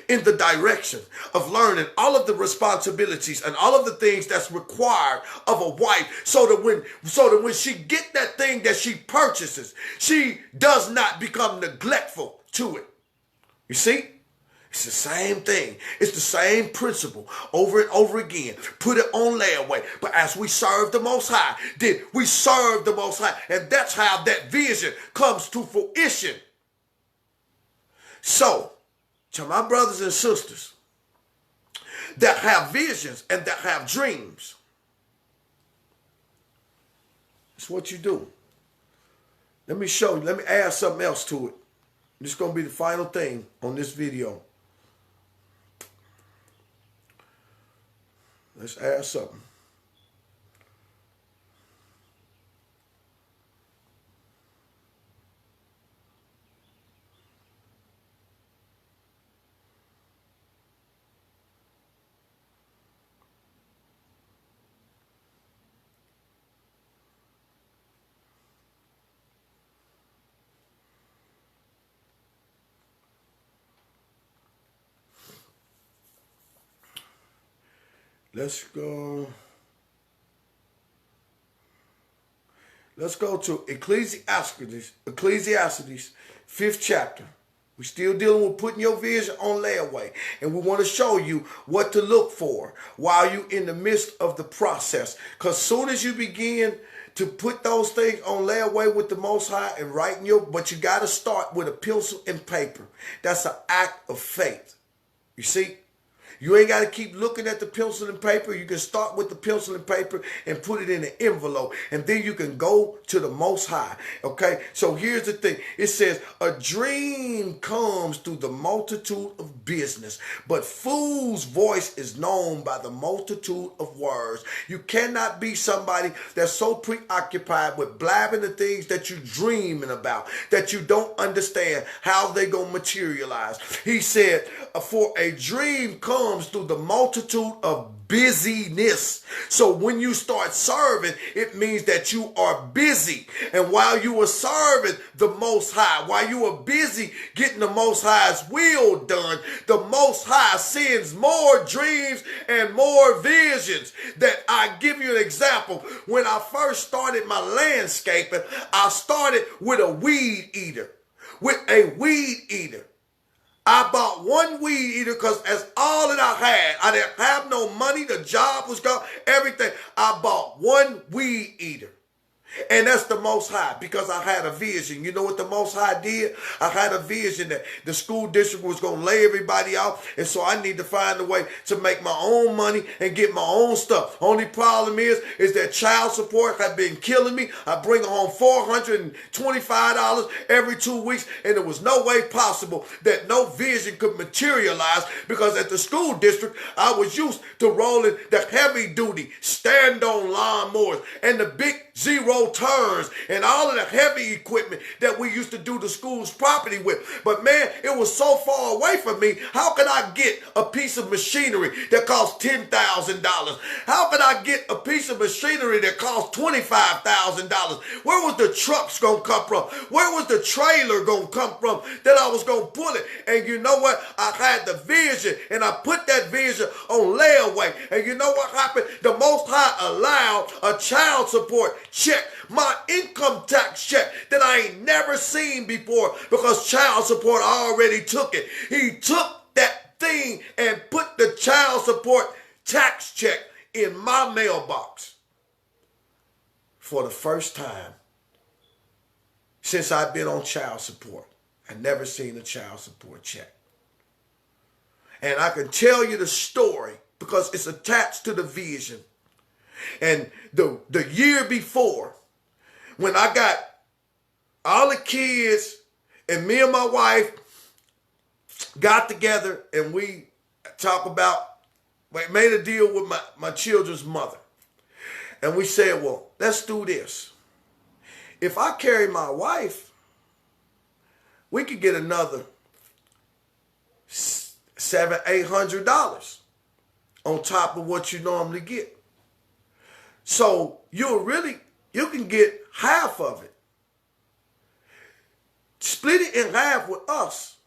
in the direction of learning all of the responsibilities and all of the things that's required of a wife, so that when she get that thing that she purchases, she does not become neglectful to it. You see? It's the same thing. It's the same principle over and over again. Put it on layaway. But as we serve the Most High, then we serve the Most High. And that's how that vision comes to fruition. So, to my brothers and sisters that have visions and that have dreams, it's what you do. Let me show you. Let me add something else to it. This is going to be the final thing on this video. Let's add something. Let's go to Ecclesiastes, 5th chapter. We're still dealing with putting your vision on layaway. And we want to show you what to look for while you're in the midst of the process. Because soon as you begin to put those things on layaway with the Most High and writing but you got to start with a pencil and paper. That's an act of faith. You see? You ain't got to keep looking at the pencil and paper. You can start with the pencil and paper and put it in an envelope. And then you can go to the Most High. Okay? So here's the thing. It says, a dream comes through the multitude of business, but fool's voice is known by the multitude of words. You cannot be somebody that's so preoccupied with blabbing the things that you're dreaming about that you don't understand how they're going to materialize. He said, for a dream comes through the multitude of busyness. So when you start serving, it means that you are busy. And while you are serving the Most High, while you are busy getting the Most High's will done, the Most High sends more dreams and more visions. That I give you an example. When I first started my landscaping, I started with a weed eater. I bought one weed eater because that's all that I had. I didn't have no money. The job was gone. Everything. I bought one weed eater. And that's the Most High, because I had a vision. You know what the Most High did? I had a vision that the school district was going to lay everybody out. And so I need to find a way to make my own money and get my own stuff. Only problem is that child support had been killing me. I bring home $425 every 2 weeks. And there was no way possible that no vision could materialize, because at the school district, I was used to rolling the heavy duty stand-on lawnmowers and the big zero turns and all of the heavy equipment that we used to do the school's property with. But man, it was so far away from me. How could I get a piece of machinery that costs $10,000? How could I get a piece of machinery that costs $25,000? Where was the trucks going to come from? Where was the trailer going to come from that I was going to pull it? And you know what? I had the vision, and I put that vision on layaway. And you know what happened? The Most High allowed a child support check, my income tax check, that I ain't never seen before, because child support already took it. He took that thing and put the child support tax check in my mailbox. For the first time since I've been on child support, I never seen a child support check. And I can tell you the story because it's attached to the vision. And the year before, when I got all the kids and me and my wife got together and we made a deal with my children's mother. And we said, well, let's do this. If I carry my wife, we could get another $700-800 on top of what you normally get. So you can get half of it. Split it in half with us,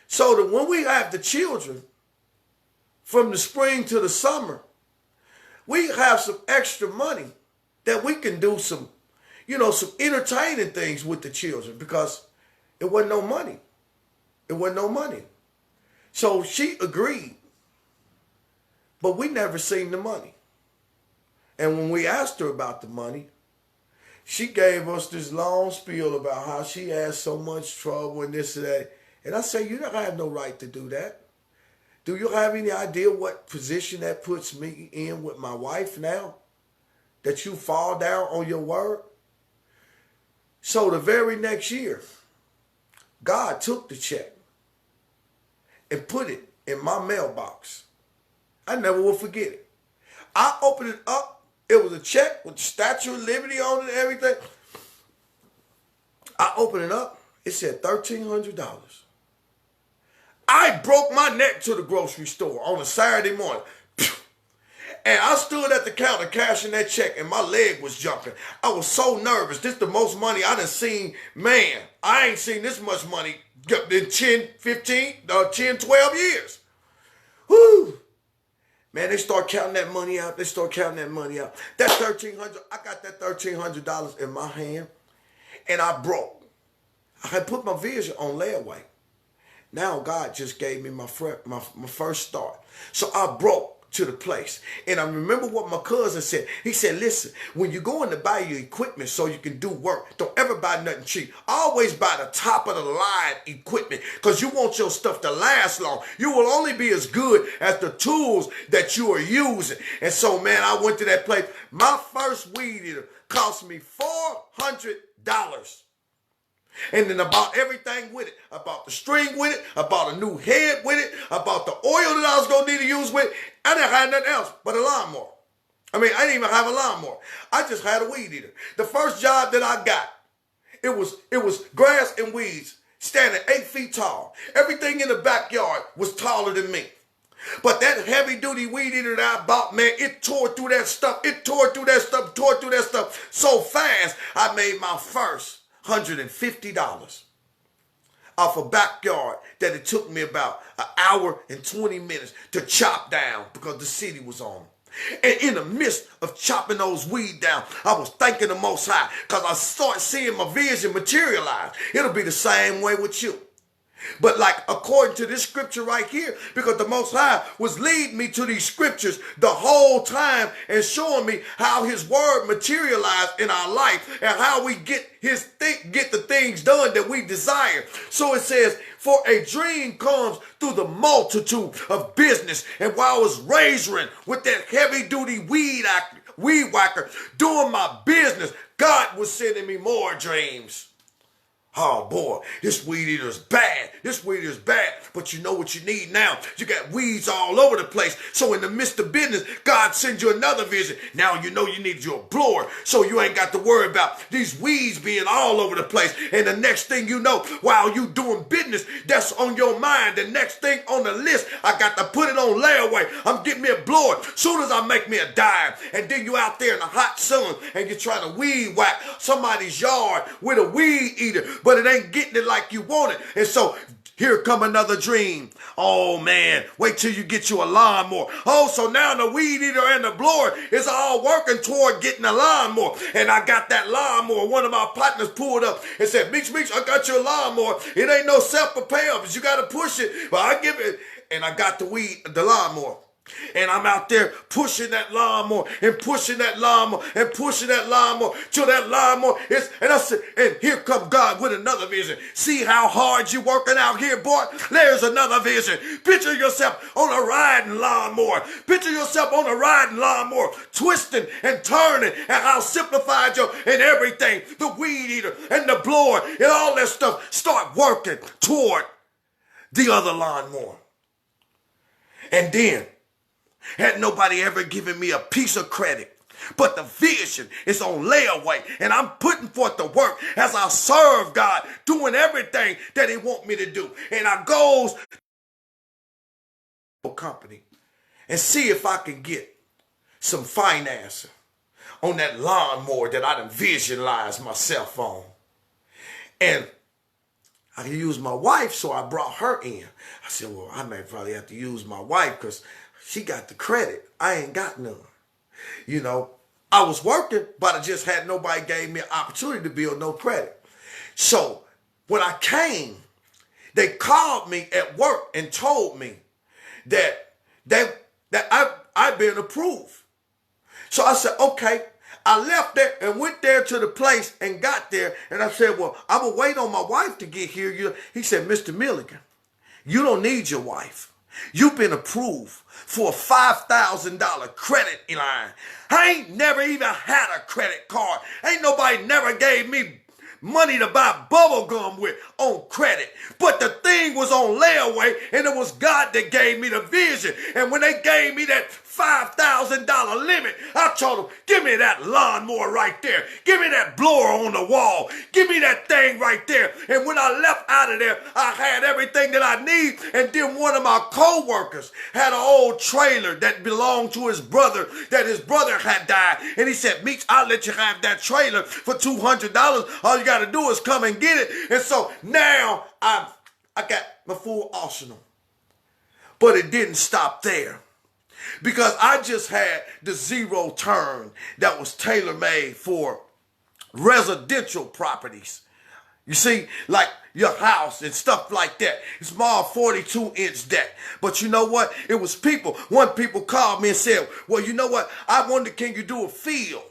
so that when we have the children from the spring to the summer, we have some extra money that we can do some entertaining things with the children, because it wasn't no money. It wasn't no money. So she agreed, but we never seen the money. And when we asked her about the money, she gave us this long spiel about how she had so much trouble and this and that. And I say, you don't have no right to do that. Do you have any idea what position that puts me in with my wife now? That you fall down on your word? So the very next year, God took the check and put it in my mailbox. I never will forget it. I opened it up. It was a check with the Statue of Liberty on it and everything. I opened it up. It said $1,300. I broke my neck to the grocery store on a Saturday morning. And I stood at the counter cashing that check, and my leg was jumping. I was so nervous. This is the most money I done seen. Man, I ain't seen this much money in 10, 12 years. Whoo! Man, they start counting that money out. That $1,300, I got that $1,300 in my hand, and I broke. I had put my vision on layaway. Now God just gave me my first start. So I broke to the place. And I remember what my cousin said. He said, listen, when you're going to buy your equipment so you can do work, don't ever buy nothing cheap. Always buy the top of the line equipment, because you want your stuff to last long. You will only be as good as the tools that you are using. And so, man, I went to that place. My first weed eater cost me $400. And then I bought everything with it. I bought the string with it. I bought a new head with it. I bought the oil that I was going to need to use with it. I didn't have nothing else but a lawnmower. I didn't even have a lawnmower. I just had a weed eater. The first job that I got, it was grass and weeds, standing 8 feet tall. Everything in the backyard was taller than me. But that heavy-duty weed eater that I bought, man, it tore through that stuff. It tore through that stuff, tore through that stuff so fast, I made my first $150 off a backyard that it took me about an hour and 20 minutes to chop down because the city was on. And in the midst of chopping those weed down, I was thanking the Most High because I started seeing my vision materialize. It'll be the same way with you. But like according to this scripture right here, because the Most High was leading me to these scriptures the whole time and showing me how his word materialized in our life and how we get the things done that we desire. So it says, for a dream comes through the multitude of business. And while I was razoring with that heavy duty weed whacker doing my business, God was sending me more dreams. Oh boy, this weed eater is bad. This weed eater is bad. But you know what you need now? You got weeds all over the place. So in the midst of business, God sends you another vision. Now you know you need your blower. So you ain't got to worry about these weeds being all over the place. And the next thing you know, while you doing business, that's on your mind. The next thing on the list, I got to put it on layaway. I'm getting me a blower. Soon as I make me a dime. And then you out there in the hot sun and you're trying to weed whack somebody's yard with a weed eater. But it ain't getting it like you want it. And so here come another dream. Oh man, wait till you get you a lawnmower. Oh, so now the weed eater and the blower is all working toward getting a lawnmower. And I got that lawnmower. One of my partners pulled up and said, Meech, I got your lawnmower. It ain't no self-propel, but you got to push it. But I give it. And I got the lawnmower. And I'm out there pushing that lawnmower and pushing that lawnmower and pushing that lawnmower till that lawnmower is, and I said, and here come God with another vision. See how hard you working out here, boy? There's another vision. Picture yourself on a riding lawnmower. Picture yourself on a riding lawnmower, twisting and turning, and how simplified you and everything. The weed eater and the blower and all that stuff start working toward the other lawnmower. And then, had nobody ever given me a piece of credit, but the vision is on layaway, and I'm putting forth the work as I serve God, doing everything that he want me to do. And I goes to a company and see if I can get some financing on that lawnmower that I done visualized myself on. And I can use my wife, so I brought her in. I said, well, I may probably have to use my wife because she got the credit. I ain't got none. You know, I was working, but I just had nobody gave me an opportunity to build no credit. So when I came, they called me at work and told me that I'd been approved. So I said, okay. I left there and went there to the place and got there. And I said, well, I will wait on my wife to get here. He said, Mr. Milligan, you don't need your wife. You've been approved for a $5,000 credit line. I ain't never even had a credit card. Ain't nobody never gave me money to buy bubble gum with on credit. But the thing was on layaway, and it was God that gave me the vision. And when they gave me that $5,000 limit, I told them, give me that lawnmower right there. Give me that blower on the wall. Give me that thing right there. And when I left out of there, I had everything that I need. And then one of my co-workers had an old trailer that belonged to his brother, that his brother had died. And he said, Meech, I'll let you have that trailer for $200. All you got to do is come and get it. And so now I got my full arsenal. But it didn't stop there. Because I just had the zero turn that was tailor-made for residential properties. You see, like your house and stuff like that. Small 42-inch deck. But you know what? It was people. People called me and said, well, you know what? I wonder, can you do a field?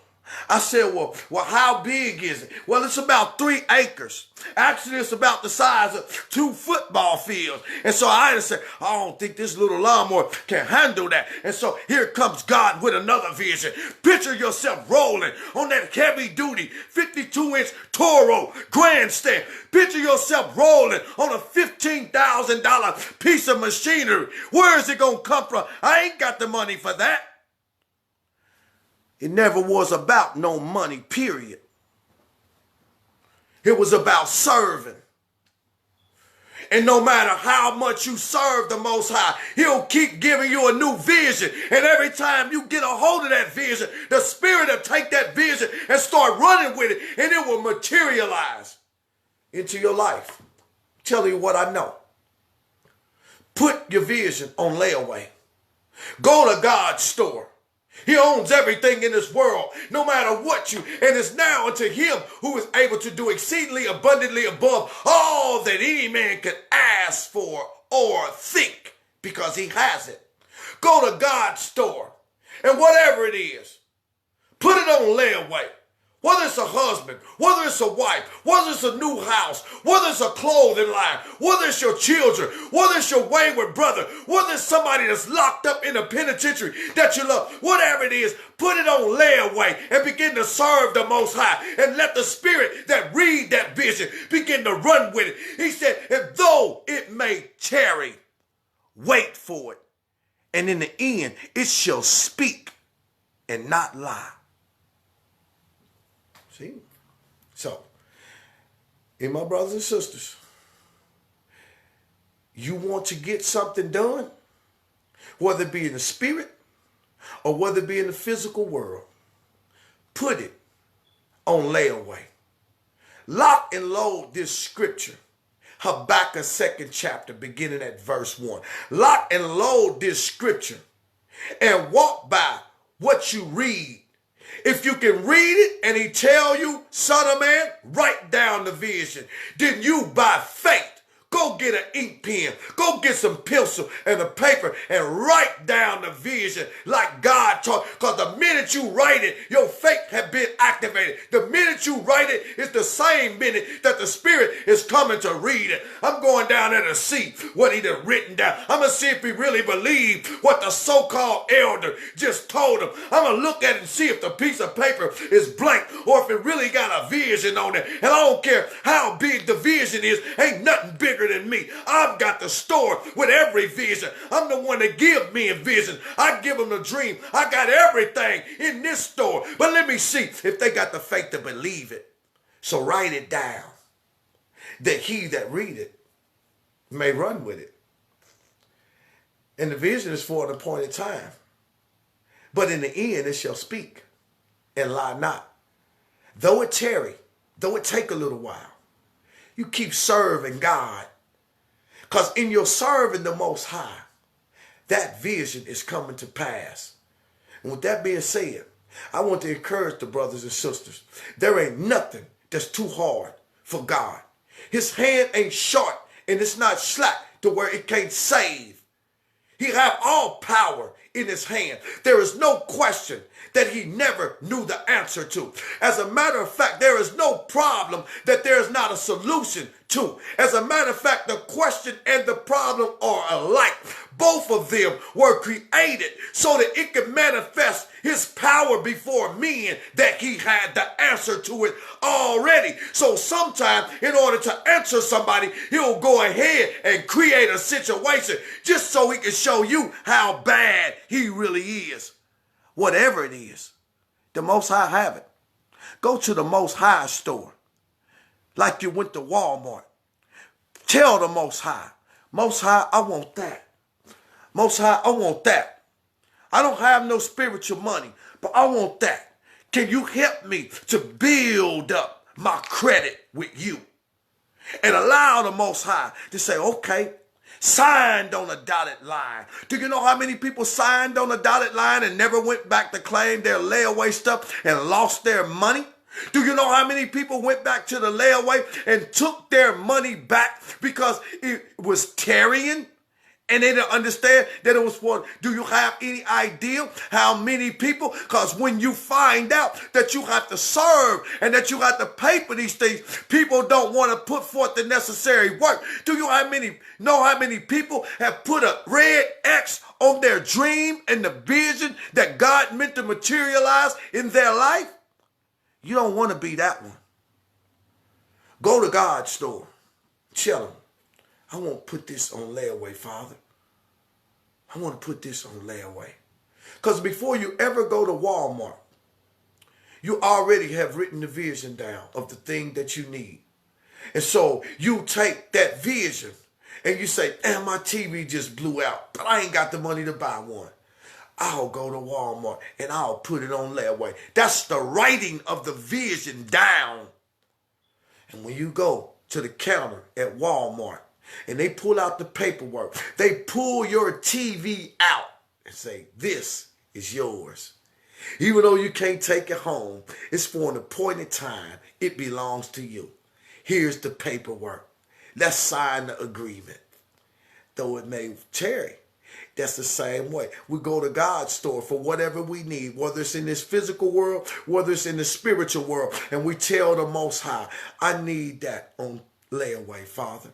I said, well, how big is it? Well, it's about 3 acres. Actually, it's about the size of 2 football fields. And so I said, I don't think this little lawnmower can handle that. And so here comes God with another vision. Picture yourself rolling on that heavy-duty 52-inch Toro grandstand. Picture yourself rolling on a $15,000 piece of machinery. Where is it going to come from? I ain't got the money for that. It never was about no money, period. It was about serving. And no matter how much you serve the Most High, he'll keep giving you a new vision. And every time you get a hold of that vision, the Spirit will take that vision and start running with it, and it will materialize into your life. Tell you what I know. Put your vision on layaway. Go to God's store. He owns everything in this world, no matter what you, and it's now unto him who is able to do exceedingly abundantly above all that any man could ask for or think, because he has it. Go to God's store, and whatever it is, put it on layaway. Whether it's a husband, whether it's a wife, whether it's a new house, whether it's a clothing line, whether it's your children, whether it's your wayward brother, whether it's somebody that's locked up in a penitentiary that you love, whatever it is, put it on layaway and begin to serve the Most High, and let the Spirit that read that vision begin to run with it. He said, and though it may tarry, wait for it, and in the end it shall speak and not lie. See? So, in my brothers and sisters, you want to get something done, whether it be in the spirit or whether it be in the physical world, put it on layaway. Lock and load this scripture. Habakkuk 2nd chapter, beginning at verse 1. Lock and load this scripture and walk by what you read. If you can read it and he tell you, son of man, write down the vision, then you by faith, go get an ink pen, go get some pencil and a paper and write down the vision like God taught. Because the minute you write it, your faith has been activated. The minute you write it, it's the same minute that the Spirit is coming to read it. I'm going down there to see what he done written down. I'm going to see if he really believed what the so-called elder just told him. I'm going to look at it and see if the piece of paper is blank or if it really got a vision on it. And I don't care how big the vision is, ain't nothing bigger than me. I've got the store with every vision. I'm the one that give me a vision. I give them a dream. I got everything in this store. But let me see if they got the faith to believe it. So write it down, that he that read it may run with it. And the vision is for an appointed time. But in the end it shall speak and lie not. Though it tarry, though it take a little while, you keep serving God. Because in your serving the Most High, that vision is coming to pass. And with that being said, I want to encourage the brothers and sisters. There ain't nothing that's too hard for God. His hand ain't short and it's not slack to where it can't save. He have all power in his hand. There is no question that he never knew the answer to. As a matter of fact, there is no problem that there is not a solution to. As a matter of fact, the question and the problem are alike. Both of them were created so that it could manifest his power before men, that he had the answer to it already. So sometimes in order to answer somebody, he'll go ahead and create a situation just so he can show you how bad he really is. Whatever it is, the Most High have it. Go to the Most High store like you went to Walmart. Tell the Most High, I want that. Most High, I want that. I don't have no spiritual money, but I want that. Can you help me to build up my credit with you? And allow the Most High to say, okay, signed on a dotted line. Do you know how many people signed on a dotted line and never went back to claim their layaway stuff and lost their money? Do you know how many people went back to the layaway and took their money back because it was tarrying? And they didn't understand that it was for, do you have any idea how many people? Because when you find out that you have to serve and that you have to pay for these things, people don't want to put forth the necessary work. Do you know how many people have put a red X on their dream and the vision that God meant to materialize in their life? You don't want to be that one. Go to God's store. Tell him, I won't put this on layaway, Father. I want to put this on layaway. Because before you ever go to Walmart, you already have written the vision down of the thing that you need. And so you take that vision and you say, "Man, my TV just blew out, but I ain't got the money to buy one." I'll go to Walmart and I'll put it on layaway. That's the writing of the vision down. And when you go to the counter at Walmart and they pull out the paperwork, they pull your TV out and say, "This is yours. Even though you can't take it home, it's for an appointed time. It belongs to you. Here's the paperwork. Let's sign the agreement." Though it may tarry, that's the same way. We go to God's store for whatever we need, whether it's in this physical world, whether it's in the spiritual world, and we tell the Most High, "I need that on layaway, Father.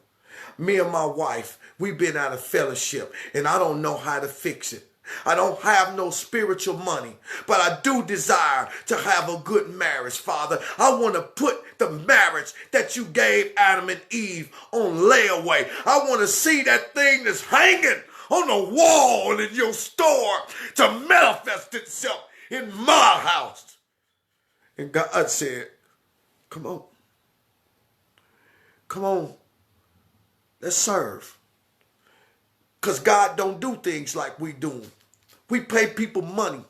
Me and my wife, we've been out of fellowship, and I don't know how to fix it. I don't have no spiritual money, but I do desire to have a good marriage, Father. I want to put the marriage that you gave Adam and Eve on layaway. I want to see that thing that's hanging on the wall in your store to manifest itself in my house." And God said, "Come on. Come on. Let's serve." Because God don't do things like we do. We pay people money.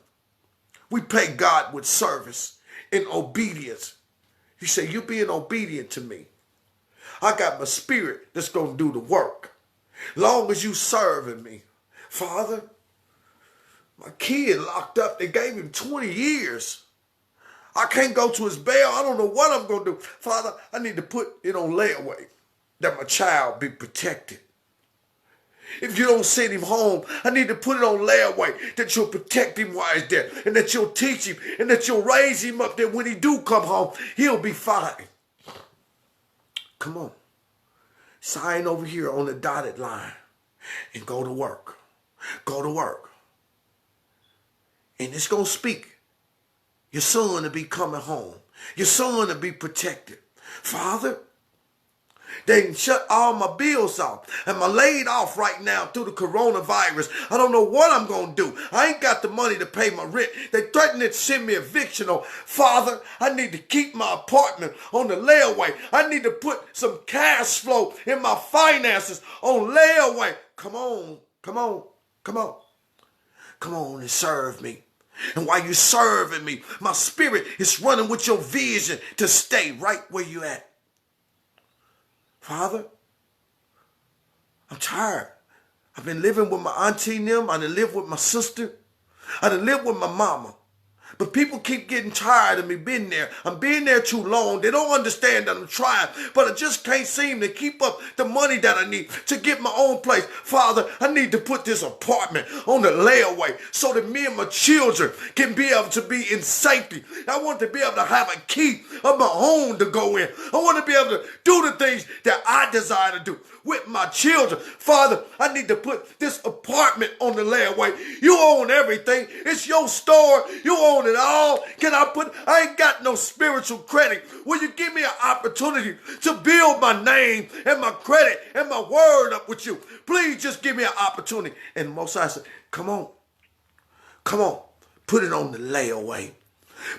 We pay God with service and obedience. He said, "You being obedient to me. I got my spirit that's going to do the work. Long as you serving me." Father, my kid locked up. They gave him 20 years. I can't go to his bail. I don't know what I'm going to do. Father, I need to put it on layaway that my child be protected. If you don't send him home, I need to put it on layaway that you'll protect him while he's there, and that you'll teach him, and that you'll raise him up, that when he do come home, he'll be fine. Come on. Sign over here on the dotted line and go to work. Go to work. And it's going to speak. Your son to be coming home. Your son to be protected. Father, they can shut all my bills off. I'm laid off right now through the coronavirus. I don't know what I'm going to do. I ain't got the money to pay my rent. They threatened to send me eviction. Father, I need to keep my apartment on the layaway. I need to put some cash flow in my finances on layaway. Come on, come on, come on. Come on and serve me. And while you're serving me, my spirit is running with your vision to stay right where you at. Father, I'm tired. I've been living with my auntie and them. I done lived with my sister. I done lived with my mama. But people keep getting tired of me being there. I'm being there too long. They don't understand that I'm trying. But I just can't seem to keep up the money that I need to get my own place. Father, I need to put this apartment on the layaway so that me and my children can be able to be in safety. I want to be able to have a key of my own to go in. I want to be able to do the things that I desire to do with my children. Father, I need to put this apartment on the layaway. You own everything. It's your store. You own it all. I ain't got no spiritual credit. Will you give me an opportunity to build my name and my credit and my word up with you? Please just give me an opportunity. And Most High said, come on. Come on. Put it on the layaway.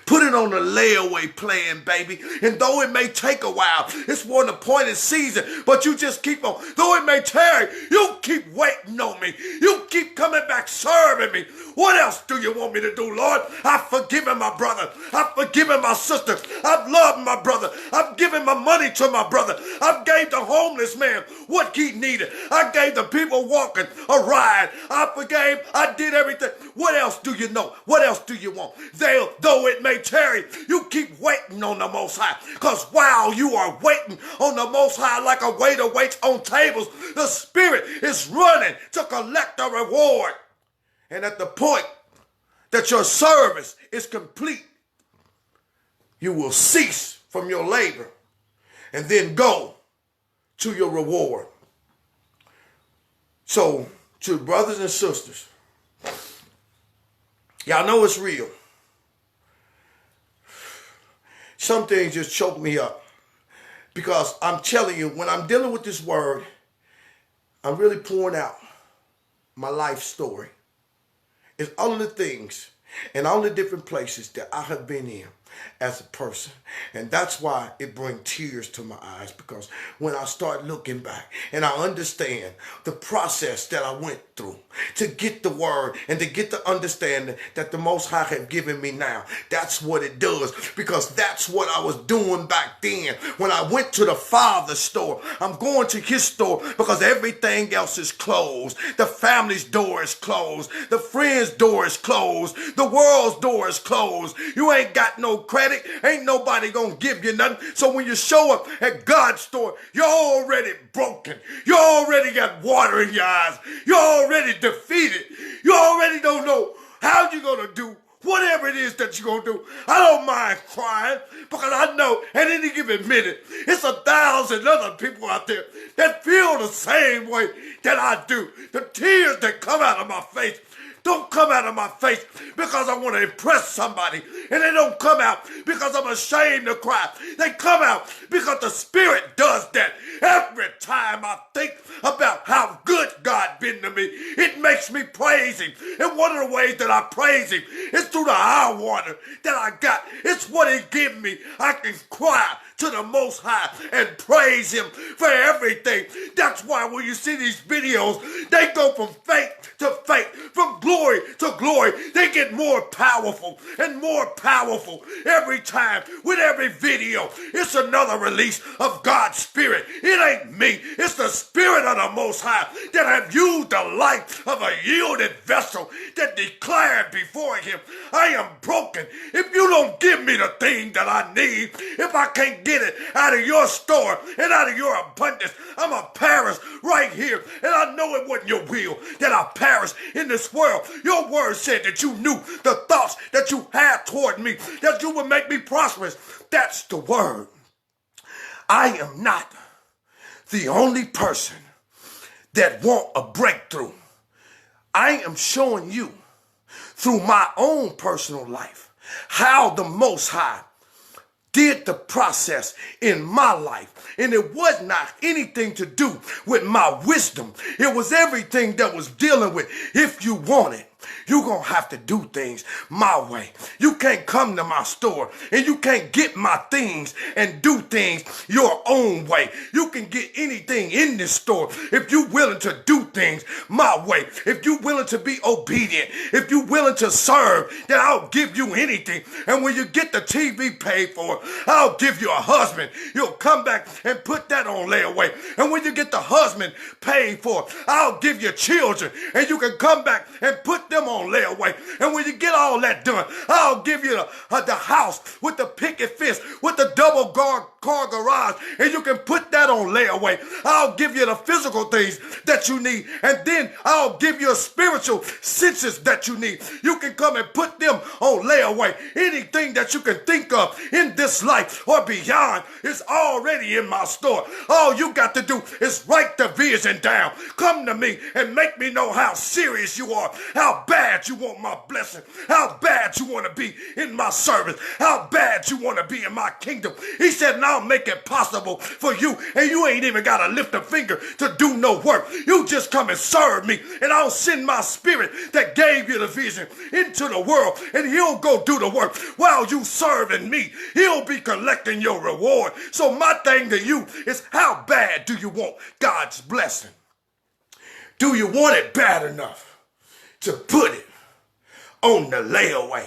Put it on the layaway plan, baby. And though it may take a while, it's for an appointed season, but you just keep on. Though it may tarry, you keep waiting on me. You keep coming back serving me. What else do you want me to do, Lord? I've forgiven my brother. I've forgiven my sister. I've loved my brother. I've given my money to my brother. I've gave the homeless man what he needed. I gave the people walking a ride. I forgave. I did everything. What else do you know? What else do you want? Though it may tarry, you keep waiting on the Most High. Because while you are waiting on the Most High like a waiter waits on tables, the Spirit is running to collect a reward. And at the point that your service is complete, you will cease from your labor and then go to your reward. So, to brothers and sisters, y'all know it's real. Some things just choke me up because I'm telling you, when I'm dealing with this word, I'm really pouring out my life story. It's all of the things and all the different places that I have been in. as a person. And that's why it brings tears to my eyes, because when I start looking back and I understand the process that I went through to get the word and to get the understanding that the Most High have given me now, that's what it does, because that's what I was doing back then. When I went to the Father's store, I'm going to his store because everything else is closed. The family's door is closed. The friend's door is closed. The world's door is closed. You ain't got no credit. Ain't nobody gonna give you nothing. So when you show up at God's store, you're already broken. You already got water in your eyes. You're already defeated. You already don't know how you're gonna do whatever it is that you're going to do. I don't mind crying, because I know at any given minute, it's 1,000 other people out there that feel the same way that I do. The tears that come out of my face don't come out of my face because I want to impress somebody. And they don't come out because I'm ashamed to cry. They come out because the Spirit does that. Every time I think about how good God been to me, it makes me praise him. And one of the ways that I praise him is through the eye water that I got. It's what he give me. I can cry to the Most High and praise him for everything. That's why when you see these videos, they go from faith to faith, from glory to glory. They get more powerful and more powerful every time. With every video, it's another release of God's Spirit. It ain't me. It's the Spirit of the Most High that have used the life of a yielded vessel that declared before him, I am broken. If you don't give me the thing that I need, if I can't get it out of your store and out of your abundance, I'm a perish right here. And I know it wasn't your will that I perish in this world. Your word said that you knew the thoughts that you had toward me, that you would make me prosperous. That's the word. I am not the only person that want a breakthrough. I am showing you through my own personal life how the Most High did the process in my life. And it was not anything to do with my wisdom. It was everything that was dealing with, if you want it, you're going to have to do things my way. You can't come to my store and you can't get my things and do things your own way. You can get anything in this store if you're willing to do things my way. If you're willing to be obedient, if you're willing to serve, then I'll give you anything. And when you get the TV paid for, I'll give you a husband. You'll come back and put that on layaway. And when you get the husband paid for, I'll give you children. And you can come back and put them on layaway. And when you get all that done, I'll give you the house with the picket fence, with the double car garage, and you can put that on layaway. I'll give you the physical things that you need, and then I'll give you a spiritual senses that you need. You can come and put them on layaway. Anything that you can think of in this life or beyond is already in my store. All you got to do is write the vision down. Come to me and make me know how serious you are, how bad you want my blessing, how bad you want to be in my service, how bad you want to be in my kingdom. He said, and I'll make it possible for you, and you ain't even got to lift a finger to do no work. You just come and serve me, and I'll send my Spirit that gave you the vision into the world, and he'll go do the work while you serving me. He'll be collecting your reward. So my thing to you is, how bad do you want God's blessing? Do you want it bad enough to put it on the layaway?